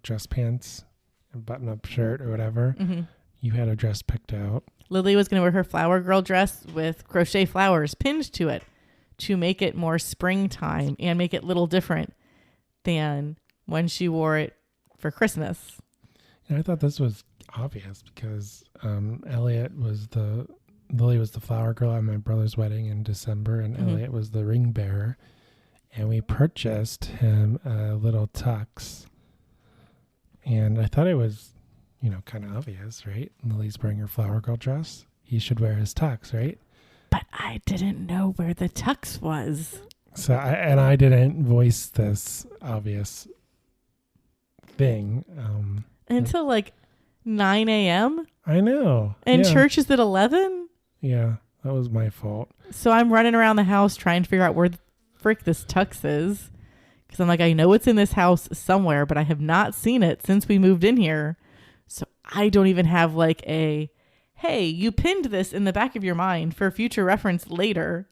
dress pants, a button-up shirt or whatever. Mm-hmm. You had a dress picked out. Lily was going to wear her flower girl dress with crochet flowers pinned to it to make it more springtime and make it a little different than when she wore it for Christmas. And I thought this was obvious because Lily was the flower girl at my brother's wedding in December, and Elliot was the ring bearer. And we purchased him a little tux. And I thought it was, kind of obvious, right? Lily's wearing her flower girl dress. He should wear his tux, right? But I didn't know where the tux was. So I didn't voice this obvious thing. Until like 9 a.m. I know. And yeah. church is at 11. Yeah, that was my fault. So I'm running around the house trying to figure out where the frick this tux is. Because I'm like, I know it's in this house somewhere, but I have not seen it since we moved in here. So I don't even have like a, hey, you pinned this in the back of your mind for future reference later.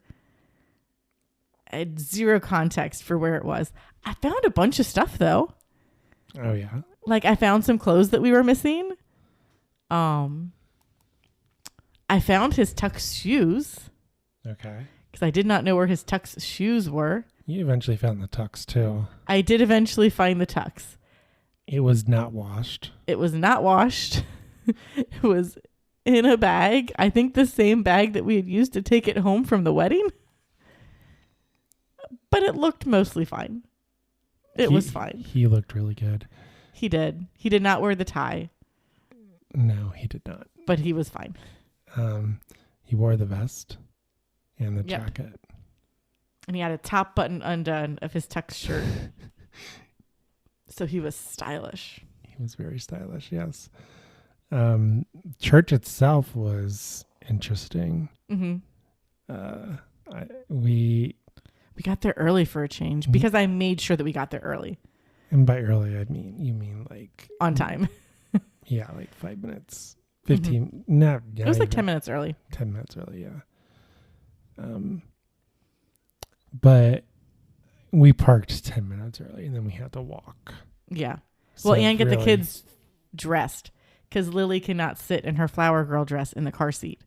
I had zero context for where it was. I found a bunch of stuff though. Oh, yeah. Like I found some clothes that we were missing. I found his tux shoes. Okay. Because I did not know where his tux shoes were. You eventually found the tux, too. I did eventually find the tux. It was not washed. It was not washed. It was in a bag. I think the same bag that we had used to take it home from the wedding. But it looked mostly fine. It was fine. He looked really good. He did. He did not wear the tie. No, he did not. But he was fine. He wore the vest and the jacket. And he had a top button undone of his tux shirt. So he was stylish. He was very stylish, yes. Church itself was interesting. Mm-hmm. We got there early for a change because I made sure that we got there early. And by early, you mean like... On time. Yeah, like 5 minutes. 15. Not it was like 10 minutes early. 10 minutes early, yeah. But we parked 10 minutes early and then we had to walk. Yeah. So well, and get the kids dressed because Lily cannot sit in her flower girl dress in the car seat.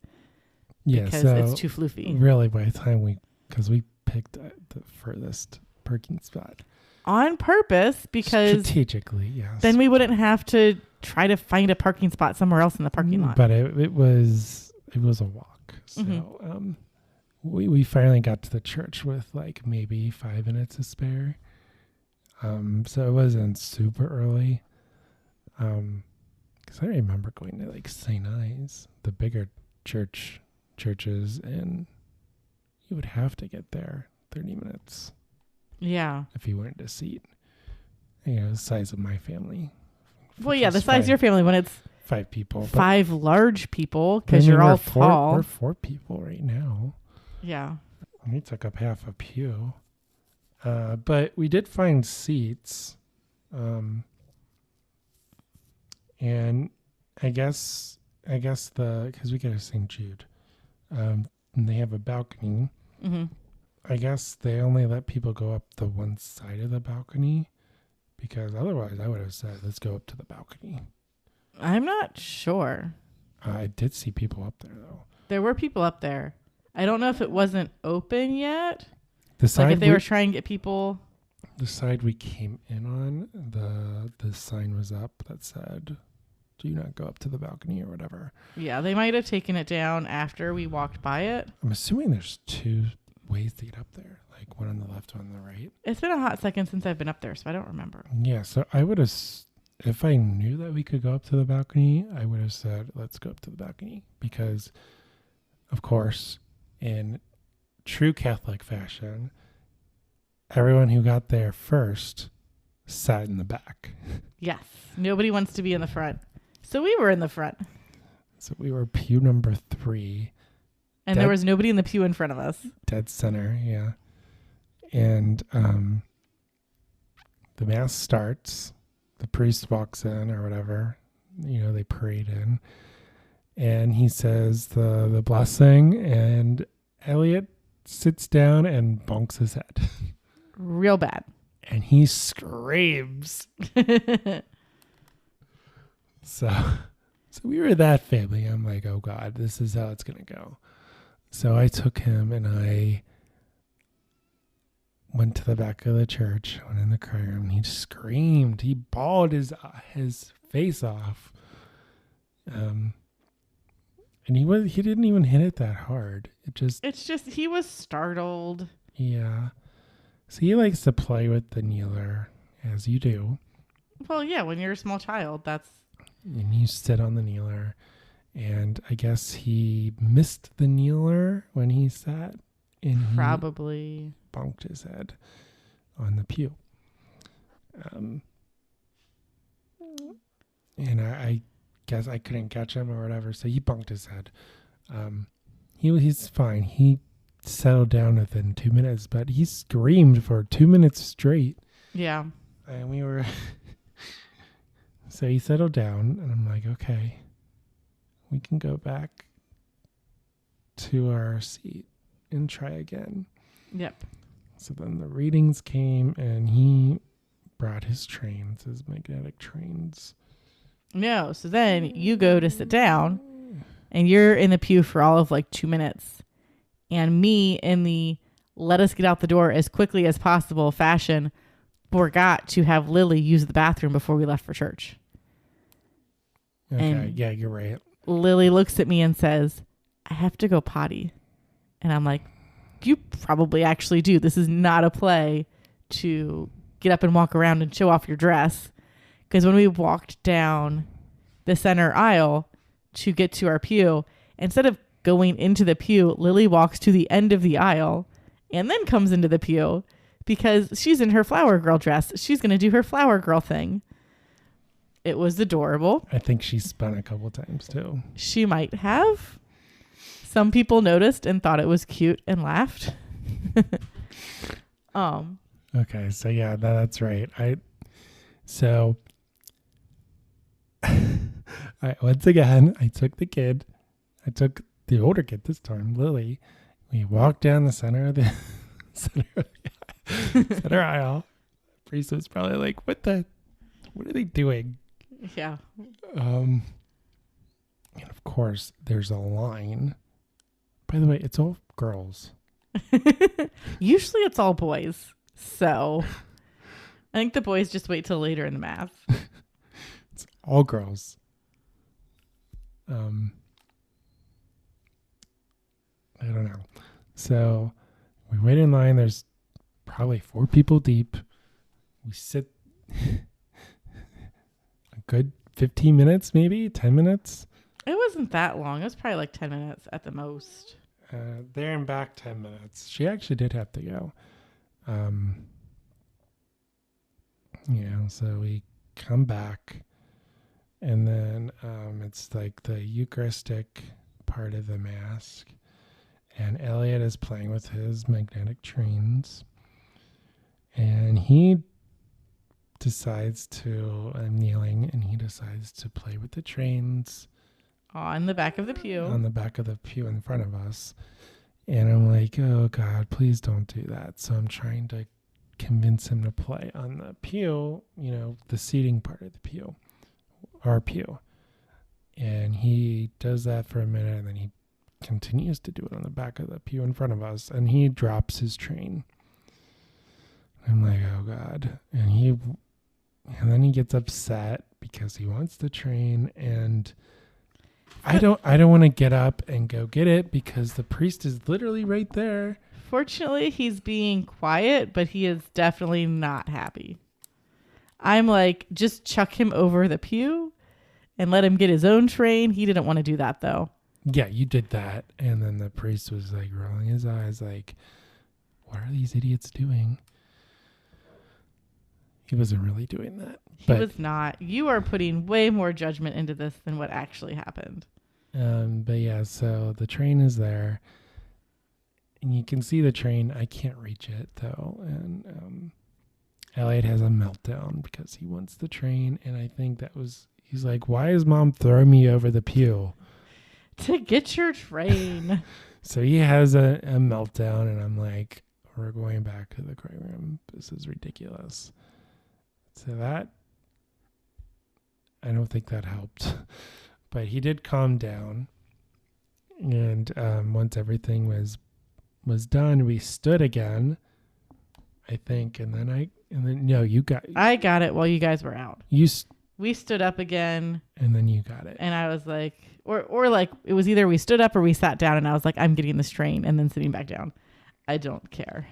Yeah, because so it's too floofy. Really, by the time because we picked the furthest parking spot. On purpose, because strategically, yes. Then we wouldn't have to try to find a parking spot somewhere else in the parking lot. But it was a walk. So we finally got to the church with like maybe 5 minutes to spare. So it wasn't super early. Because I remember going to like St. Ives, the bigger churches, and you would have to get there 30 minutes. Yeah. If you wanted a seat. The size of my family. Well, yeah, the size of your family when it's 5 people. 5 large people because you're all tall. We're 4 people right now. Yeah. We took up half a pew. But we did find seats. And I guess because we go to St. Jude, and they have a balcony. Mm-hmm. I guess they only let people go up the one side of the balcony, because otherwise I would have said, let's go up to the balcony. I'm not sure. I did see people up there, though. There were people up there. I don't know if it wasn't open yet. The side Like if they were trying to get people. The side we came in on, the sign was up that said, do not go up to the balcony or whatever. Yeah, they might have taken it down after we walked by it. I'm assuming there's two ways to get up there, like one on the left, one on the right. It's been a hot second since I've been up there, so I don't remember. Yeah, so I would have, if I knew that we could go up to the balcony, I would have said, let's go up to the balcony. Because, of course, in true Catholic fashion, everyone who got there first sat in the back. Yes, nobody wants to be in the front. So we were in the front. So we were pew number 3. And there was nobody in the pew in front of us. Dead center, yeah. And the mass starts. The priest walks in or whatever. You know, they parade in. And he says the blessing. And Elliot sits down and bonks his head. Real bad. And he screams. So we were that family. I'm like, oh God, this is how it's going to go. So I took him and I went to the back of the church, went in the choir room, and he screamed. He bawled his face off. And he didn't even hit it that hard. It's just he was startled. Yeah. So he likes to play with the kneeler, as you do. Well, yeah, when you're a small child, and you sit on the kneeler. And I guess he missed the kneeler when he sat. And probably he bonked his head on the pew. And I guess I couldn't catch him or whatever, so he bonked his head. He's fine. He settled down within 2 minutes, but he screamed for 2 minutes straight. Yeah. And we were... So he settled down, and I'm like, okay, we can go back to our seat and try again. Yep. So then the readings came, and he brought his magnetic trains. No, so then you go to sit down, and you're in the pew for all of like 2 minutes. And me in the let us get out the door as quickly as possible fashion forgot to have Lily use the bathroom before we left for church. Okay, and yeah, you're right. Lily looks at me and says, I have to go potty. And I'm like, you probably actually do. This is not a play to get up and walk around and show off your dress. Because when we walked down the center aisle to get to our pew, instead of going into the pew, Lily walks to the end of the aisle and then comes into the pew because she's in her flower girl dress. She's going to do her flower girl thing. It was adorable. I think she spun a couple times too. She might have. Some people noticed and thought it was cute and laughed. Okay, so yeah, that's right. Once again, I took the kid. I took the older kid this time, Lily. We walked down the center of the center aisle. The priest was probably like, what are they doing? Yeah. And of course, there's a line. By the way, it's all girls. Usually it's all boys. So I think the boys just wait till later in the mass. It's all girls. I don't know. So we wait in line. There's probably 4 people deep. We sit a good 15 minutes, maybe 10 minutes. It wasn't that long. It was probably like 10 minutes at the most. There and back 10 minutes. She actually did have to go. So we come back, and then it's like the Eucharistic part of the Mass, and Elliot is playing with his magnetic trains, and he decides to, I'm kneeling, and he decides to play with the trains On the back of the pew. on the back of the pew in front of us. And I'm like, oh God, please don't do that. So I'm trying to convince him to play on the pew, the seating part of the pew, our pew. And he does that for a minute, and then he continues to do it on the back of the pew in front of us, and he drops his train. I'm like, oh God. And then he gets upset because he wants the train, and I don't want to get up and go get it because the priest is literally right there. Fortunately, he's being quiet, but he is definitely not happy. I'm like, just chuck him over the pew and let him get his own train. He didn't want to do that, though. Yeah, you did that. And then the priest was like rolling his eyes like, what are these idiots doing? He wasn't really doing that. He was not. You are putting way more judgment into this than what actually happened. But yeah, so the train is there. And you can see the train. I can't reach it, though. And Elliot has a meltdown because he wants the train. And I think he's like, why is Mom throwing me over the pew? To get your train. So he has a meltdown, and I'm like, we're going back to the cry room. This is ridiculous. So that, I don't think that helped. But he did calm down. And once everything was done, we stood again, I think. And then no, you got. I got it while you guys were out. We stood up again. And then you got it. And I was like, or like, it was either we stood up or we sat down, and I was like, I'm getting this train, and then sitting back down. I don't care.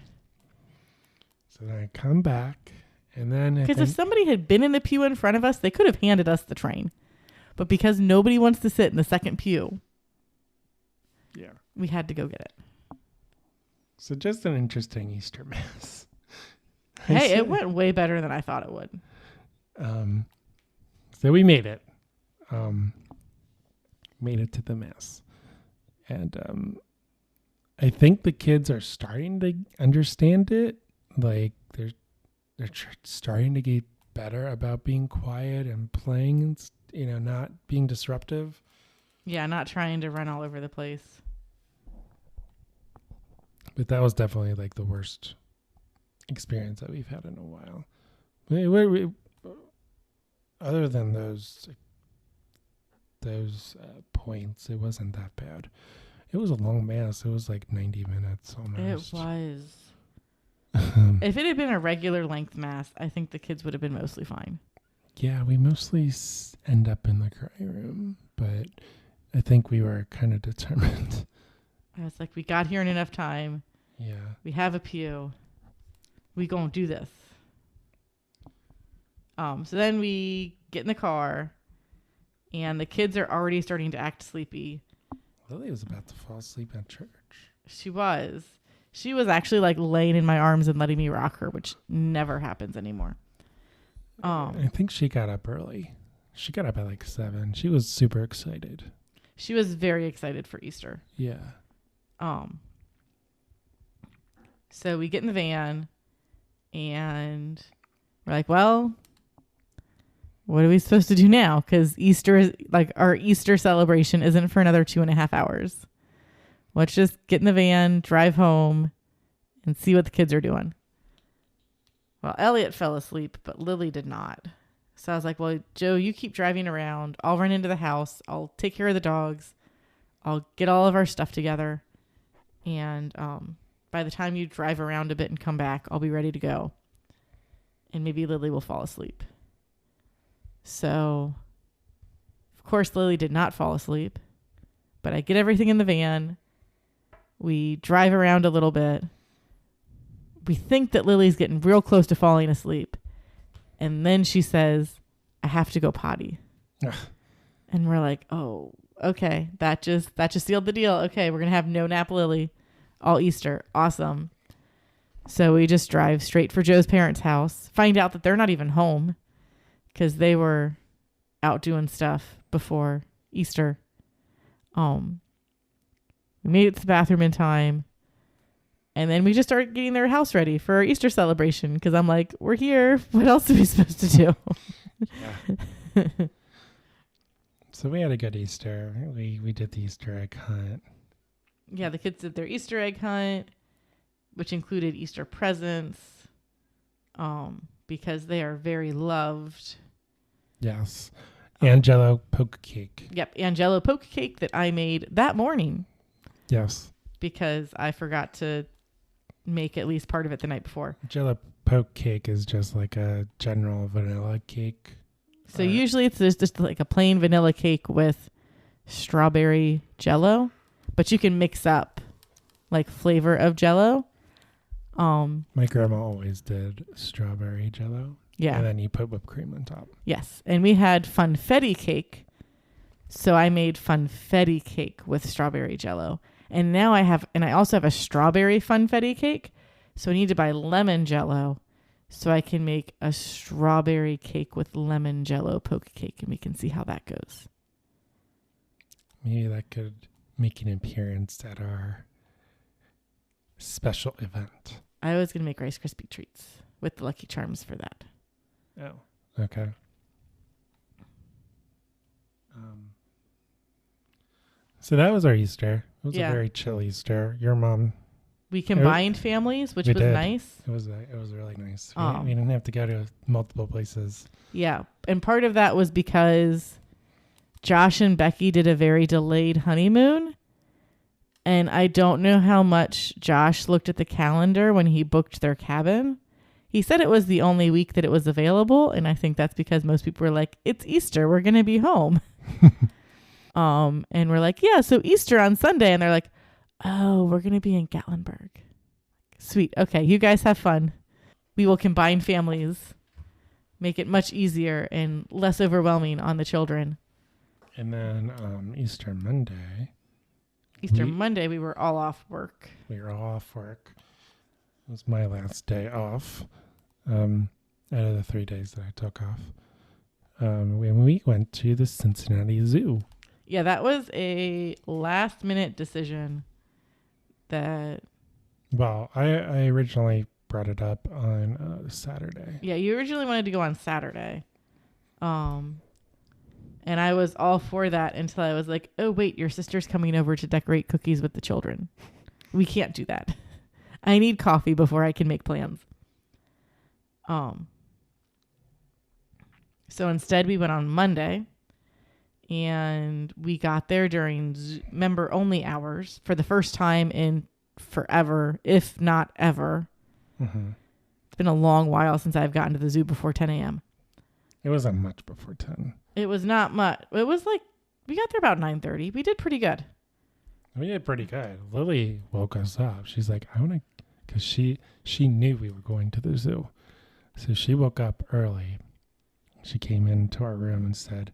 So then I come back, and then because if somebody had been in the pew in front of us, they could have handed us the train. But because nobody wants to sit in the second pew, yeah, we had to go get it. So just an interesting Easter Mass. Hey, it went way better than I thought it would. So we made it. Made it to the Mass. And I think the kids are starting to understand it. Like they're starting to get better about being quiet and playing and not being disruptive. Yeah, not trying to run all over the place. But that was definitely like the worst experience that we've had in a while. Other than those points, it wasn't that bad. It was a long Mass. It was like 90 minutes almost. It was. If it had been a regular length Mass, I think the kids would have been mostly fine. Yeah, we mostly end up in the cry room, but I think we were kind of determined. I was like, we got here in enough time. Yeah. We have a pew. We gonna do this. So then we get in the car, and the kids are already starting to act sleepy. Lily was about to fall asleep at church. She was. She was actually like laying in my arms and letting me rock her, which never happens anymore. I think she got up early. She got up at like 7. She was super excited. She was very excited for Easter. Yeah. So we get in the van, and we're like, well, what are we supposed to do now? Because Easter is like our Easter celebration isn't for another 2.5 hours. Let's just get in the van, drive home, and see what the kids are doing. Well, Elliot fell asleep, but Lily did not. So I was like, well, Joe, you keep driving around. I'll run into the house. I'll take care of the dogs. I'll get all of our stuff together. And by the time you drive around a bit and come back, I'll be ready to go. And maybe Lily will fall asleep. So, of course, Lily did not fall asleep. But I get everything in the van. We drive around a little bit. We think that Lily's getting real close to falling asleep. And then she says, I have to go potty. Ugh. And we're like, oh, okay. That just sealed the deal. Okay, we're going to have no nap Lily all Easter. Awesome. So we just drive straight for Joe's parents' house. Find out that they're not even home because they were out doing stuff before Easter. We made it to the bathroom in time. And then we just started getting their house ready for our Easter celebration because I'm like, we're here. What else are we supposed to do? Yeah. So we had a good Easter. We did the Easter egg hunt. Yeah, the kids did their Easter egg hunt, which included Easter presents, because they are very loved. Yes. And Jello poke cake. Yep, and Jello poke cake that I made that morning Yes. because I forgot to make at least part of it the night before. Jello poke cake is just like a general vanilla cake. So usually it's just like a plain vanilla cake with strawberry Jello, but you can mix up like flavor of Jello. My grandma always did strawberry Jello. Yeah. And then you put whipped cream on top. Yes. And we had funfetti cake. So I made funfetti cake with strawberry Jello. And now I also have a strawberry funfetti cake. So I need to buy lemon Jello so I can make a strawberry cake with lemon Jello poke cake, and we can see how that goes. Maybe that could make an appearance at our special event. I was going to make Rice Krispie treats with the Lucky Charms for that. Oh, okay. So that was our Easter. It was a very chill Easter. Your mom. We combined families, which was nice. It was really nice. We didn't have to go to multiple places. Yeah, and part of that was because Josh and Becky did a very delayed honeymoon, and I don't know how much Josh looked at the calendar when he booked their cabin. He said it was the only week that it was available, and I think that's because most people were like, "It's Easter, we're gonna be home." And we're like, "Yeah, so Easter on Sunday," and they're like, "Oh, we're going to be in Gatlinburg." Sweet. Okay, you guys have fun. We will combine families, make it much easier and less overwhelming on the children. And then Easter Monday. Monday, we were all off work. We were all off work. It was my last day off out of the 3 days that I took off. When we went to the Cincinnati Zoo. Yeah, that was a last-minute decision. Well, I originally brought it up on Saturday. Yeah, you originally wanted to go on Saturday. And I was all for that until I was like, "Oh, wait, your sister's coming over to decorate cookies with the children. We can't do that. I need coffee before I can make plans." So instead we went on Monday. And we got there during member-only hours for the first time in forever, if not ever. Mm-hmm. It's been a long while since I've gotten to the zoo before 10 a.m. It wasn't much before 10. It was not much. It was like, we got there about 9:30. We did pretty good. We did pretty good. Lily woke us up. She's like, I want to, because she knew we were going to the zoo. So she woke up early. She came into our room and said,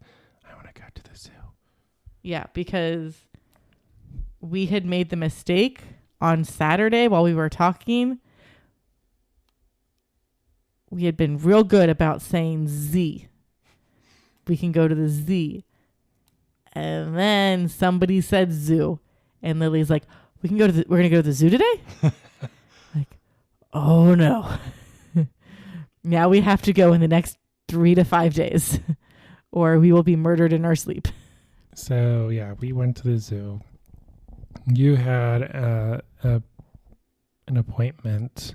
"I want to go to the zoo." Yeah, because we had made the mistake on Saturday while we were talking. We had been real good about saying Z. We can go to the Z. And then somebody said zoo. And Lily's like, we're going to go to the zoo today? Like, oh no. Now we have to go in the next 3 to 5 days. Or we will be murdered in our sleep. So, yeah, we went to the zoo. You had an appointment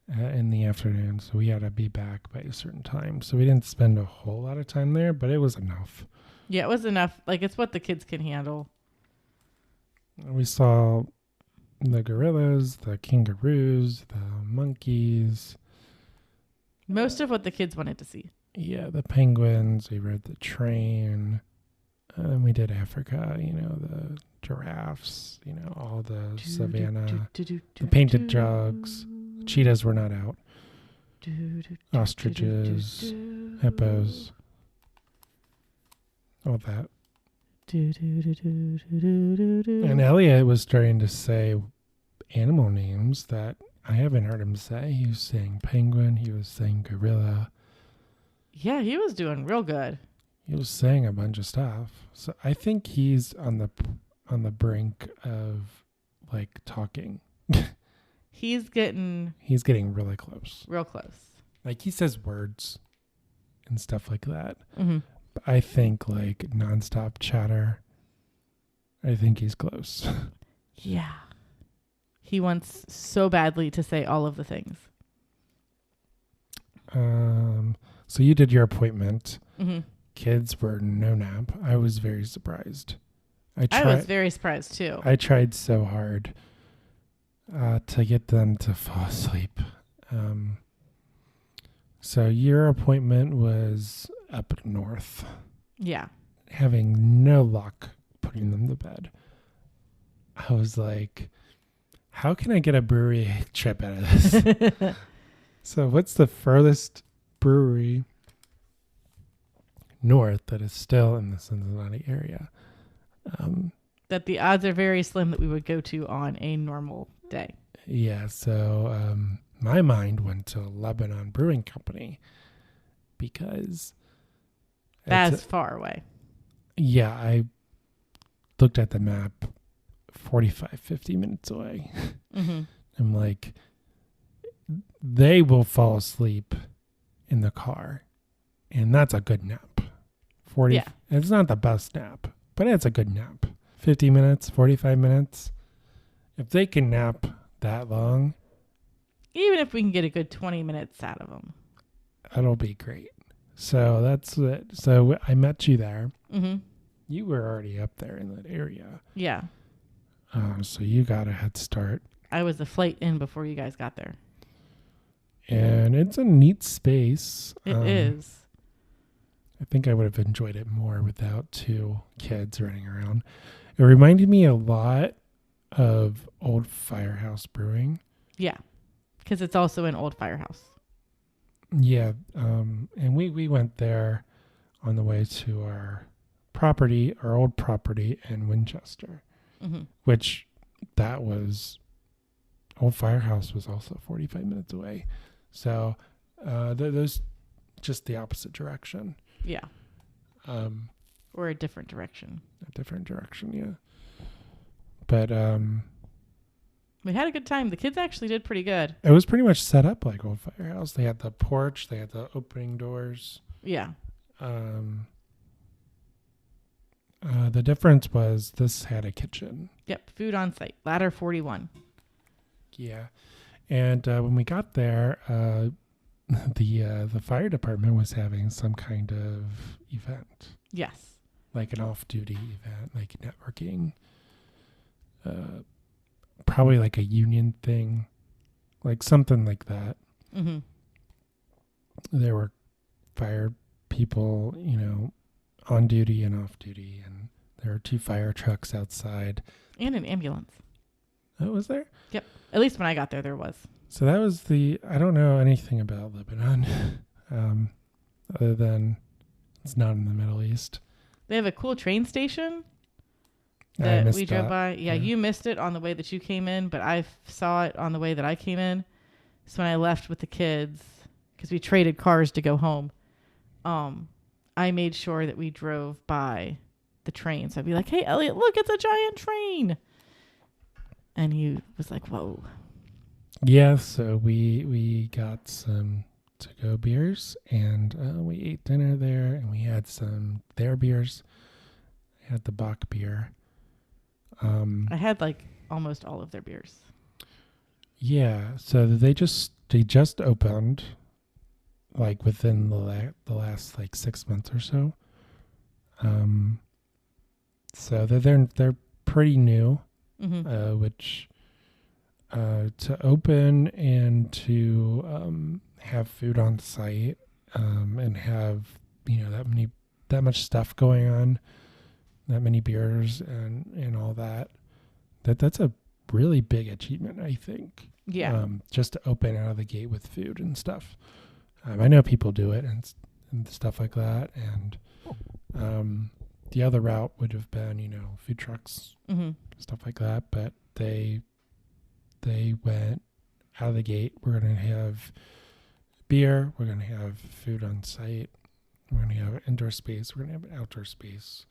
in the afternoon, so we had to be back by a certain time. So we didn't spend a whole lot of time there, but it was enough. Yeah, it was enough. Like, it's what the kids can handle. We saw the gorillas, the kangaroos, the monkeys. Most of what the kids wanted to see. Yeah, the penguins. We rode the train. We did Africa, the giraffes, all the savannah, the painted jugs. Cheetahs were not out. Ostriches, hippos, all that. And Elliot was starting to say animal names that I haven't heard him say. He was saying penguin. He was saying gorilla. Yeah, he was doing real good. He was saying a bunch of stuff. So I think he's on the brink of like talking. He's getting really close. real close. Like he says words and stuff like that. Mm-hmm. But I think like nonstop chatter. I think he's close. Yeah. He wants so badly to say all of the things. So you did your appointment. Mm-hmm. Kids were no nap. I was very surprised. I was very surprised too. I tried so hard to get them to fall asleep. So your appointment was up north. Yeah. Having no luck putting them to bed. I was like, how can I get a brewery trip out of this? So what's the furthest brewery north that is still in the Cincinnati area? That the odds are very slim that we would go to on a normal day. Yeah, so my mind went to Lebanon Brewing Company because that's far away. Yeah, I looked at the map 45, 50 minutes away. Mm-hmm. I'm like, they will fall asleep in the car, and that's a good nap. Yeah. It's not the best nap, but it's a good nap. 50 minutes, 45 minutes. If they can nap that long, even if we can get a good 20 minutes out of them, that'll be great. So that's it. So I met you there. Mm-hmm. You were already up there in that area. Yeah. So you got a head start. I was a flight in before you guys got there. And it's a neat space. It is. I think I would have enjoyed it more without two kids running around. It reminded me a lot of Old Firehouse Brewing. Yeah. Because it's also an old firehouse. Yeah. And we went there on the way to our old property in Winchester, mm-hmm. which that was, Old Firehouse was also 45 minutes away. So those just the opposite direction. Yeah. Or a different direction. A different direction, yeah. But we had a good time. The kids actually did pretty good. it was pretty much set up like Old Firehouse. They had the porch, they had the opening doors. Yeah. The difference was this had a kitchen. Yep, food on site. Ladder 41. Yeah. And when we got there, the fire department was having some kind of event. Yes. Like an off-duty event, like networking. Probably like a union thing. Like something like that. Mm-hmm. There were fire people, on duty and off duty, and there were 2 fire trucks outside. And an ambulance. Oh, was there? Yep. At least when I got there was. So that was I don't know anything about Lebanon, other than it's not in the Middle East. They have a cool train station I that missed we drove that. by. Yeah, you missed it on the way that you came in, but I saw it on the way that I came in. So when I left with the kids, because we traded cars to go home, I made sure that we drove by the train. So I'd be like, hey, Elliot, look, it's a giant train. And he was like, whoa. Yeah, so we got some to-go beers, and we ate dinner there, and we had some their beers. I had the Bach beer. I had like almost all of their beers. Yeah, so they just opened, like within the last like 6 months or so. So they're pretty new, Mm-hmm. which to open and to have food on site, and have that much stuff going on, that many beers and all that's a really big achievement, I think. Yeah. Just to open out of the gate with food and stuff. I know people do it and stuff like that, and the other route would have been food trucks, Mm-hmm. stuff like that, but they went out of the gate. We're going to have beer, we're going to have food on site, we're going to have indoor space, we're going to have outdoor space.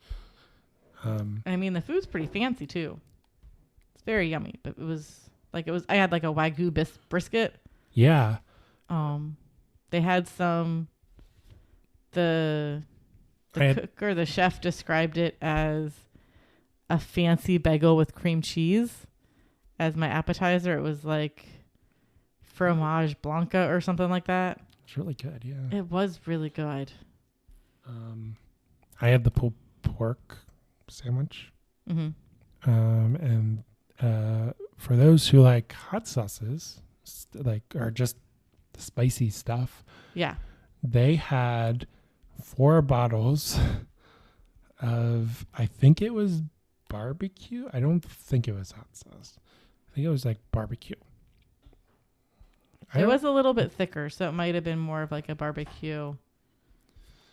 I mean, the food's pretty fancy too. It's very yummy, but it was Like I had like a Wagyu brisket. Yeah. They had some, the cook or the chef described it as a fancy bagel with cream cheese as my appetizer. It was like fromage blanca or something like that. It's really good. Yeah. It was really good. I had the pulled pork sandwich. Mm-hmm. And for those who like hot sauces, or just spicy stuff, Yeah. they had 4 bottles of, I think it was barbecue. I don't think it was hot sauce. I think it was like barbecue. It was a little bit thicker, so it might have been more of like a barbecue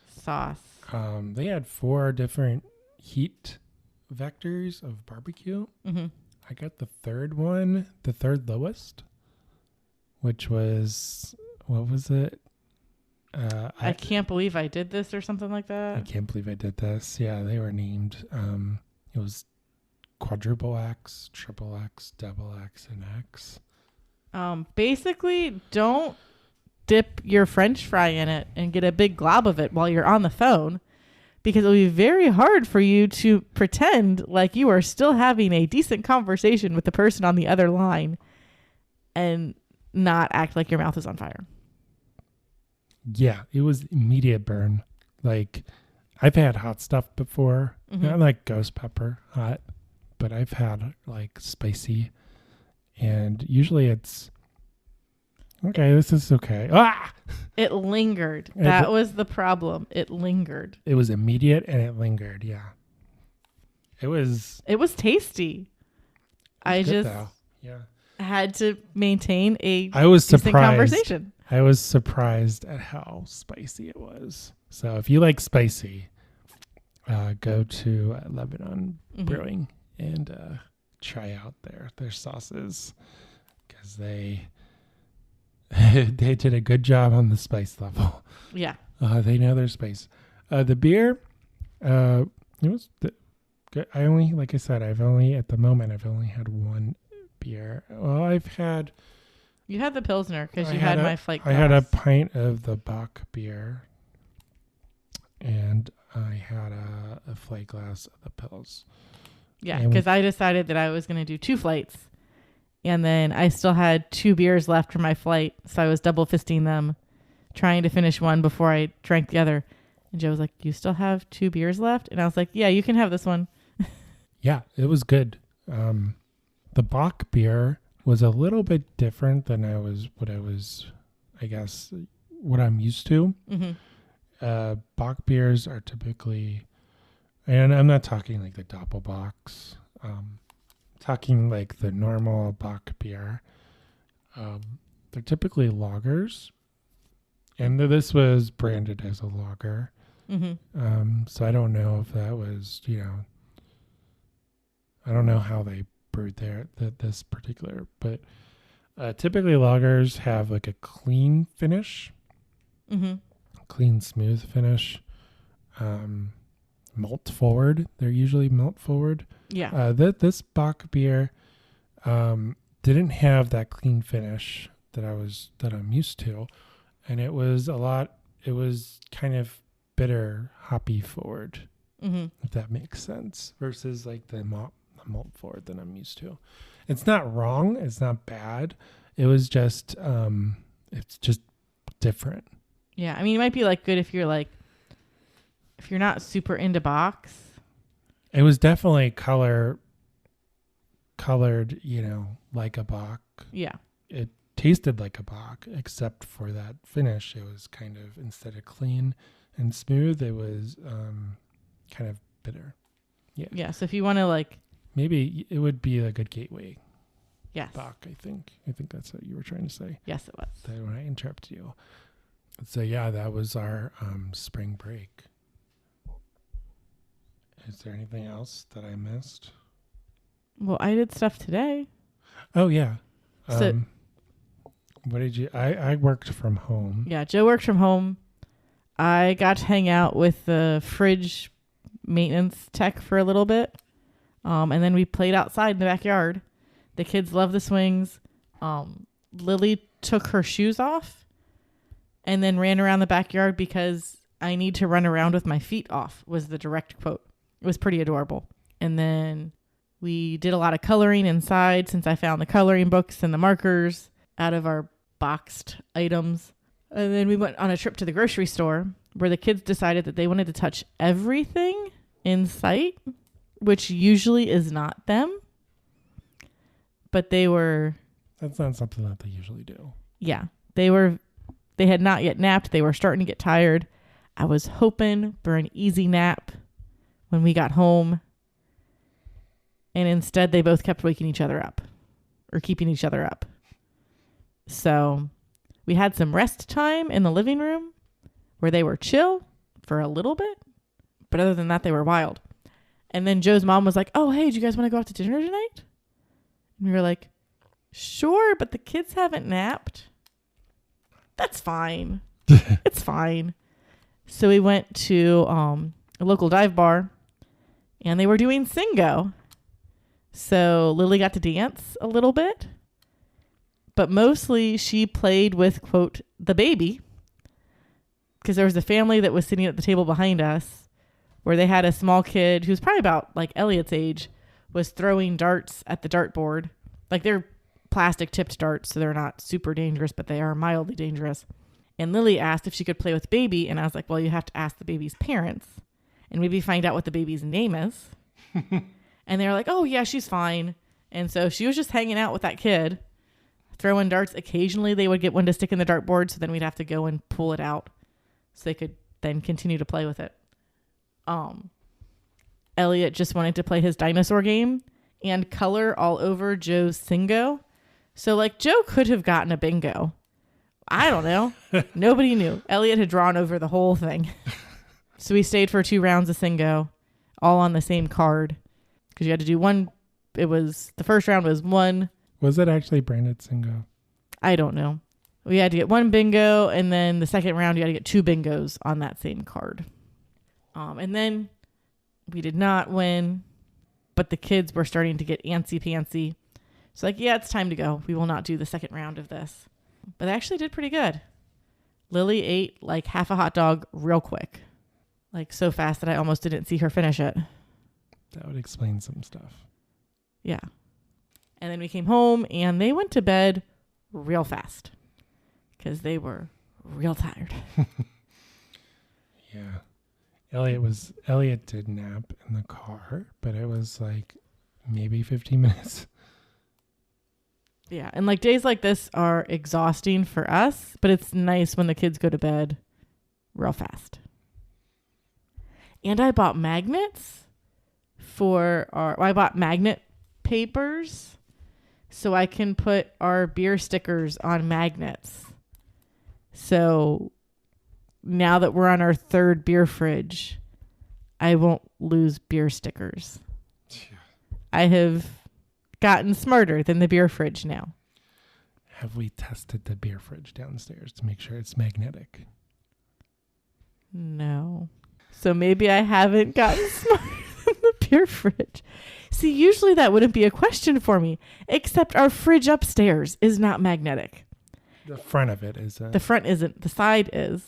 sauce. They had 4 different heat vectors of barbecue. Mm-hmm. I got the third one, the third lowest, which was, what was it? I can't believe I did this or something like that. I can't believe I did this. Yeah, they were named. It was quadruple X, triple X, double X, and X. Basically, don't dip your French fry in it and get a big glob of it while you're on the phone, because it'll be very hard for you to pretend like you are still having a decent conversation with the person on the other line and not act like your mouth is on fire. Yeah, it was immediate burn. Like, I've had hot stuff before. Mm-hmm. Not like ghost pepper hot, but I've had like spicy. And usually it's, okay, this is okay. Ah! It lingered. That was the problem. It lingered. It was immediate and it lingered. Yeah. It was tasty. I just had to maintain a decent conversation. I was surprised at how spicy it was. So if you like spicy, go to Lebanon Brewing and try out their sauces, because they did a good job on the spice level. Yeah. They know their spice. The beer, it was good. I only, like I said, I've only had one beer. Well, You had the Pilsner because you had my flight glass. I had a pint of the Bock beer, and I had a flight glass of the Pils. Yeah, because I decided that I was going to do 2 flights, and then I still had 2 beers left for my flight, so I was double fisting them, trying to finish one before I drank the other. And Joe was like, "You still have 2 beers left?" And I was like, "Yeah, you can have this one." Yeah, it was good. The Bock beer was a little bit different than what I'm used to. Mm-hmm. Bock beers are typically, and I'm not talking like the Doppelbocks, talking like the normal Bock beer. They're typically lagers, and this was branded as a lager. Mm-hmm. So I don't know if that was, I don't know how they brewed this particular, but typically lagers have like a clean finish, clean, smooth finish, malt forward. They're usually malt forward. Yeah. This Bock beer didn't have that clean finish that I'm used to, and it was kind of bitter, hoppy forward, if that makes sense, versus like the malt forward that I'm used to. It's not wrong. It's not bad. It was just, it's just different. Yeah. I mean, it might be like good if you're not super into box. It was definitely colored, like a Bock. Yeah. It tasted like a Bock, except for that finish. It was kind of, instead of clean and smooth, it was kind of bitter. Yeah. Yeah. So if you want to maybe it would be a good gateway. Yes. Bock, I think that's what you were trying to say. Yes, it was. That when I interrupted you. So yeah, that was our spring break. Is there anything else that I missed? Well, I did stuff today. Oh yeah. So what did you? I worked from home. Yeah, Joe worked from home. I got to hang out with the fridge maintenance tech for a little bit. And then we played outside in the backyard The kids love the swings. Lily took her shoes off and then ran around the backyard because I need to run around with my feet off was the direct quote. It was pretty adorable. And then we did a lot of coloring inside since I found the coloring books and the markers out of our boxed items. And then we went on a trip to the grocery store where the kids decided that they wanted to touch everything in sight, which usually is not them. But they were... That's not something that they usually do. Yeah. They had not yet napped. They were starting to get tired. I was hoping for an easy nap when we got home. And instead, they both kept waking each other up or keeping each other up. So we had some rest time in the living room where they were chill for a little bit. But other than that, they were wild. And then Joe's mom was like, oh, hey, do you guys want to go out to dinner tonight? And we were like, sure, but the kids haven't napped. That's fine. It's fine. So we went to a local dive bar and they were doing Singo. So Lily got to dance a little bit, but mostly she played with, quote, the baby, because there was a family that was sitting at the table behind us where they had a small kid who's probably about like Elliot's age was throwing darts at the dartboard. Like they're plastic tipped darts, so they're not super dangerous, but they are mildly dangerous. And Lily asked if she could play with baby, and I was like, well, you have to ask the baby's parents and maybe find out what the baby's name is. And they were like, oh, yeah, she's fine. And so she was just hanging out with that kid, throwing darts. Occasionally, they would get one to stick in the dartboard, so then we'd have to go and pull it out so they could then continue to play with it. Elliot just wanted to play his dinosaur game and color all over Joe's Singo. So, like, Joe could have gotten a bingo. I don't know. Nobody knew. Elliot had drawn over the whole thing. So we stayed for 2 rounds of Singo, all on the same card. Because you had to do one. The first round was one. Was it actually branded Singo? I don't know. We had to get 1 bingo, and then the second round, you had to get 2 bingos on that same card. And then we did not win, but the kids were starting to get antsy-pantsy. So like, yeah, it's time to go. We will not do the second round of this. But they actually did pretty good. Lily ate like half a hot dog real quick. Like so fast that I almost didn't see her finish it. That would explain some stuff. Yeah. And then we came home and they went to bed real fast because they were real tired. Yeah. Elliot did nap in the car, but it was like maybe 15 minutes. Yeah. And like days like this are exhausting for us, but it's nice when the kids go to bed real fast. And I bought magnets I bought magnet papers so I can put our beer stickers on magnets. So now that we're on our 3rd beer fridge, I won't lose beer stickers. I have gotten smarter than the beer fridge now. Have we tested the beer fridge downstairs to make sure it's magnetic? No. So maybe I haven't gotten smarter than the beer fridge. See, usually that wouldn't be a question for me, except our fridge upstairs is not magnetic. The front of it isn't. The front isn't. The side is.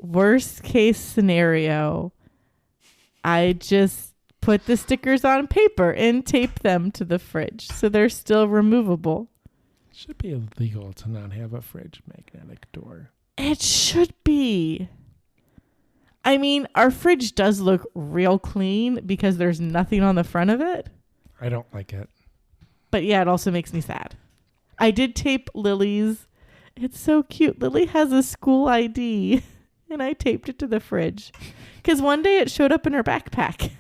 Worst case scenario, I just put the stickers on paper and tape them to the fridge so they're still removable. It should be illegal to not have a fridge magnetic door. It should be. I mean, our fridge does look real clean because there's nothing on the front of it. I don't like it. But yeah, it also makes me sad. I did tape Lily's. It's so cute. Lily has a school ID and I taped it to the fridge because one day it showed up in her backpack.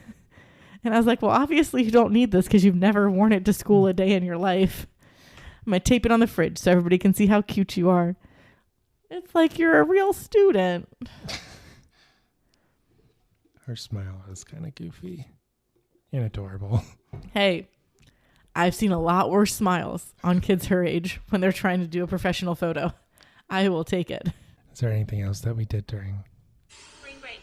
And I was like, well, obviously you don't need this because you've never worn it to school a day in your life. I'm going to tape it on the fridge so everybody can see how cute you are. It's like you're a real student. Her smile is kind of goofy and adorable. Hey, I've seen a lot worse smiles on kids her age when they're trying to do a professional photo. I will take it. Is there anything else that we did during? Spring break.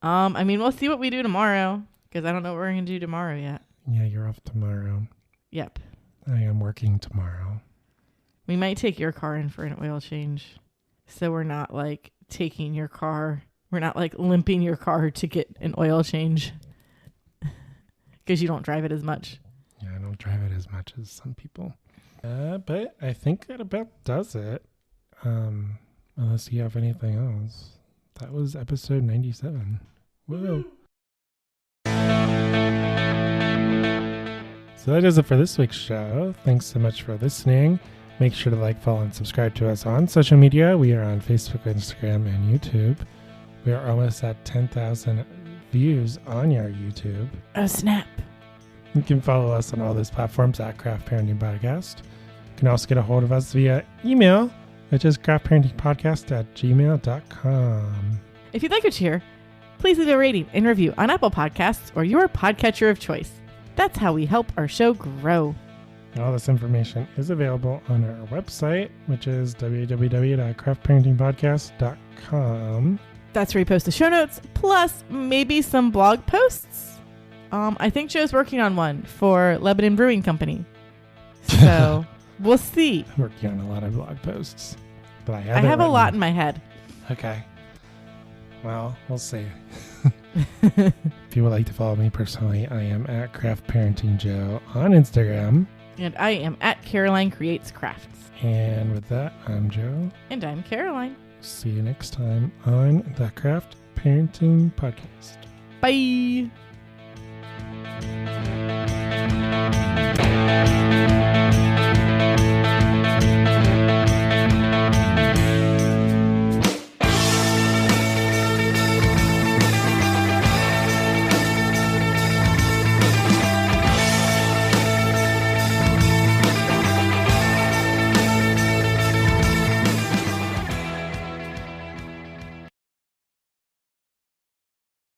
I mean, we'll see what we do tomorrow because I don't know what we're going to do tomorrow yet. Yeah, you're off tomorrow. Yep. I am working tomorrow. We might take your car in for an oil change. So we're not like taking your car. We're not like limping your car to get an oil change. Because you don't drive it as much. Yeah, I don't drive it as much as some people. But I think that about does it. Unless you have anything else. That was episode 97. Whoa. So that does it for this week's show. Thanks so much for listening. Make sure to like, follow, and subscribe to us on social media. We are on Facebook, Instagram, and YouTube. We are almost at 10,000 views on your YouTube. Oh, snap. You can follow us on all those platforms at Craft Parenting Podcast. You can also get a hold of us via email, which is craftparentingpodcast@gmail.com. If you'd like to cheer, please leave a rating and review on Apple Podcasts or your podcatcher of choice. That's how we help our show grow. All this information is available on our website, which is www.craftparentingpodcast.com. That's where we post the show notes, plus maybe some blog posts. I think Joe's working on one for Lebanon Brewing Company. So we'll see. I'm working on a lot of blog posts. But I have a lot in my head. Okay. Well, we'll see. If you would like to follow me personally, I am at Craft Parenting Joe on Instagram. And I am at Caroline Creates Crafts. And with that, I'm Joe. And I'm Caroline. See you next time on the Craft Parenting Podcast. Bye.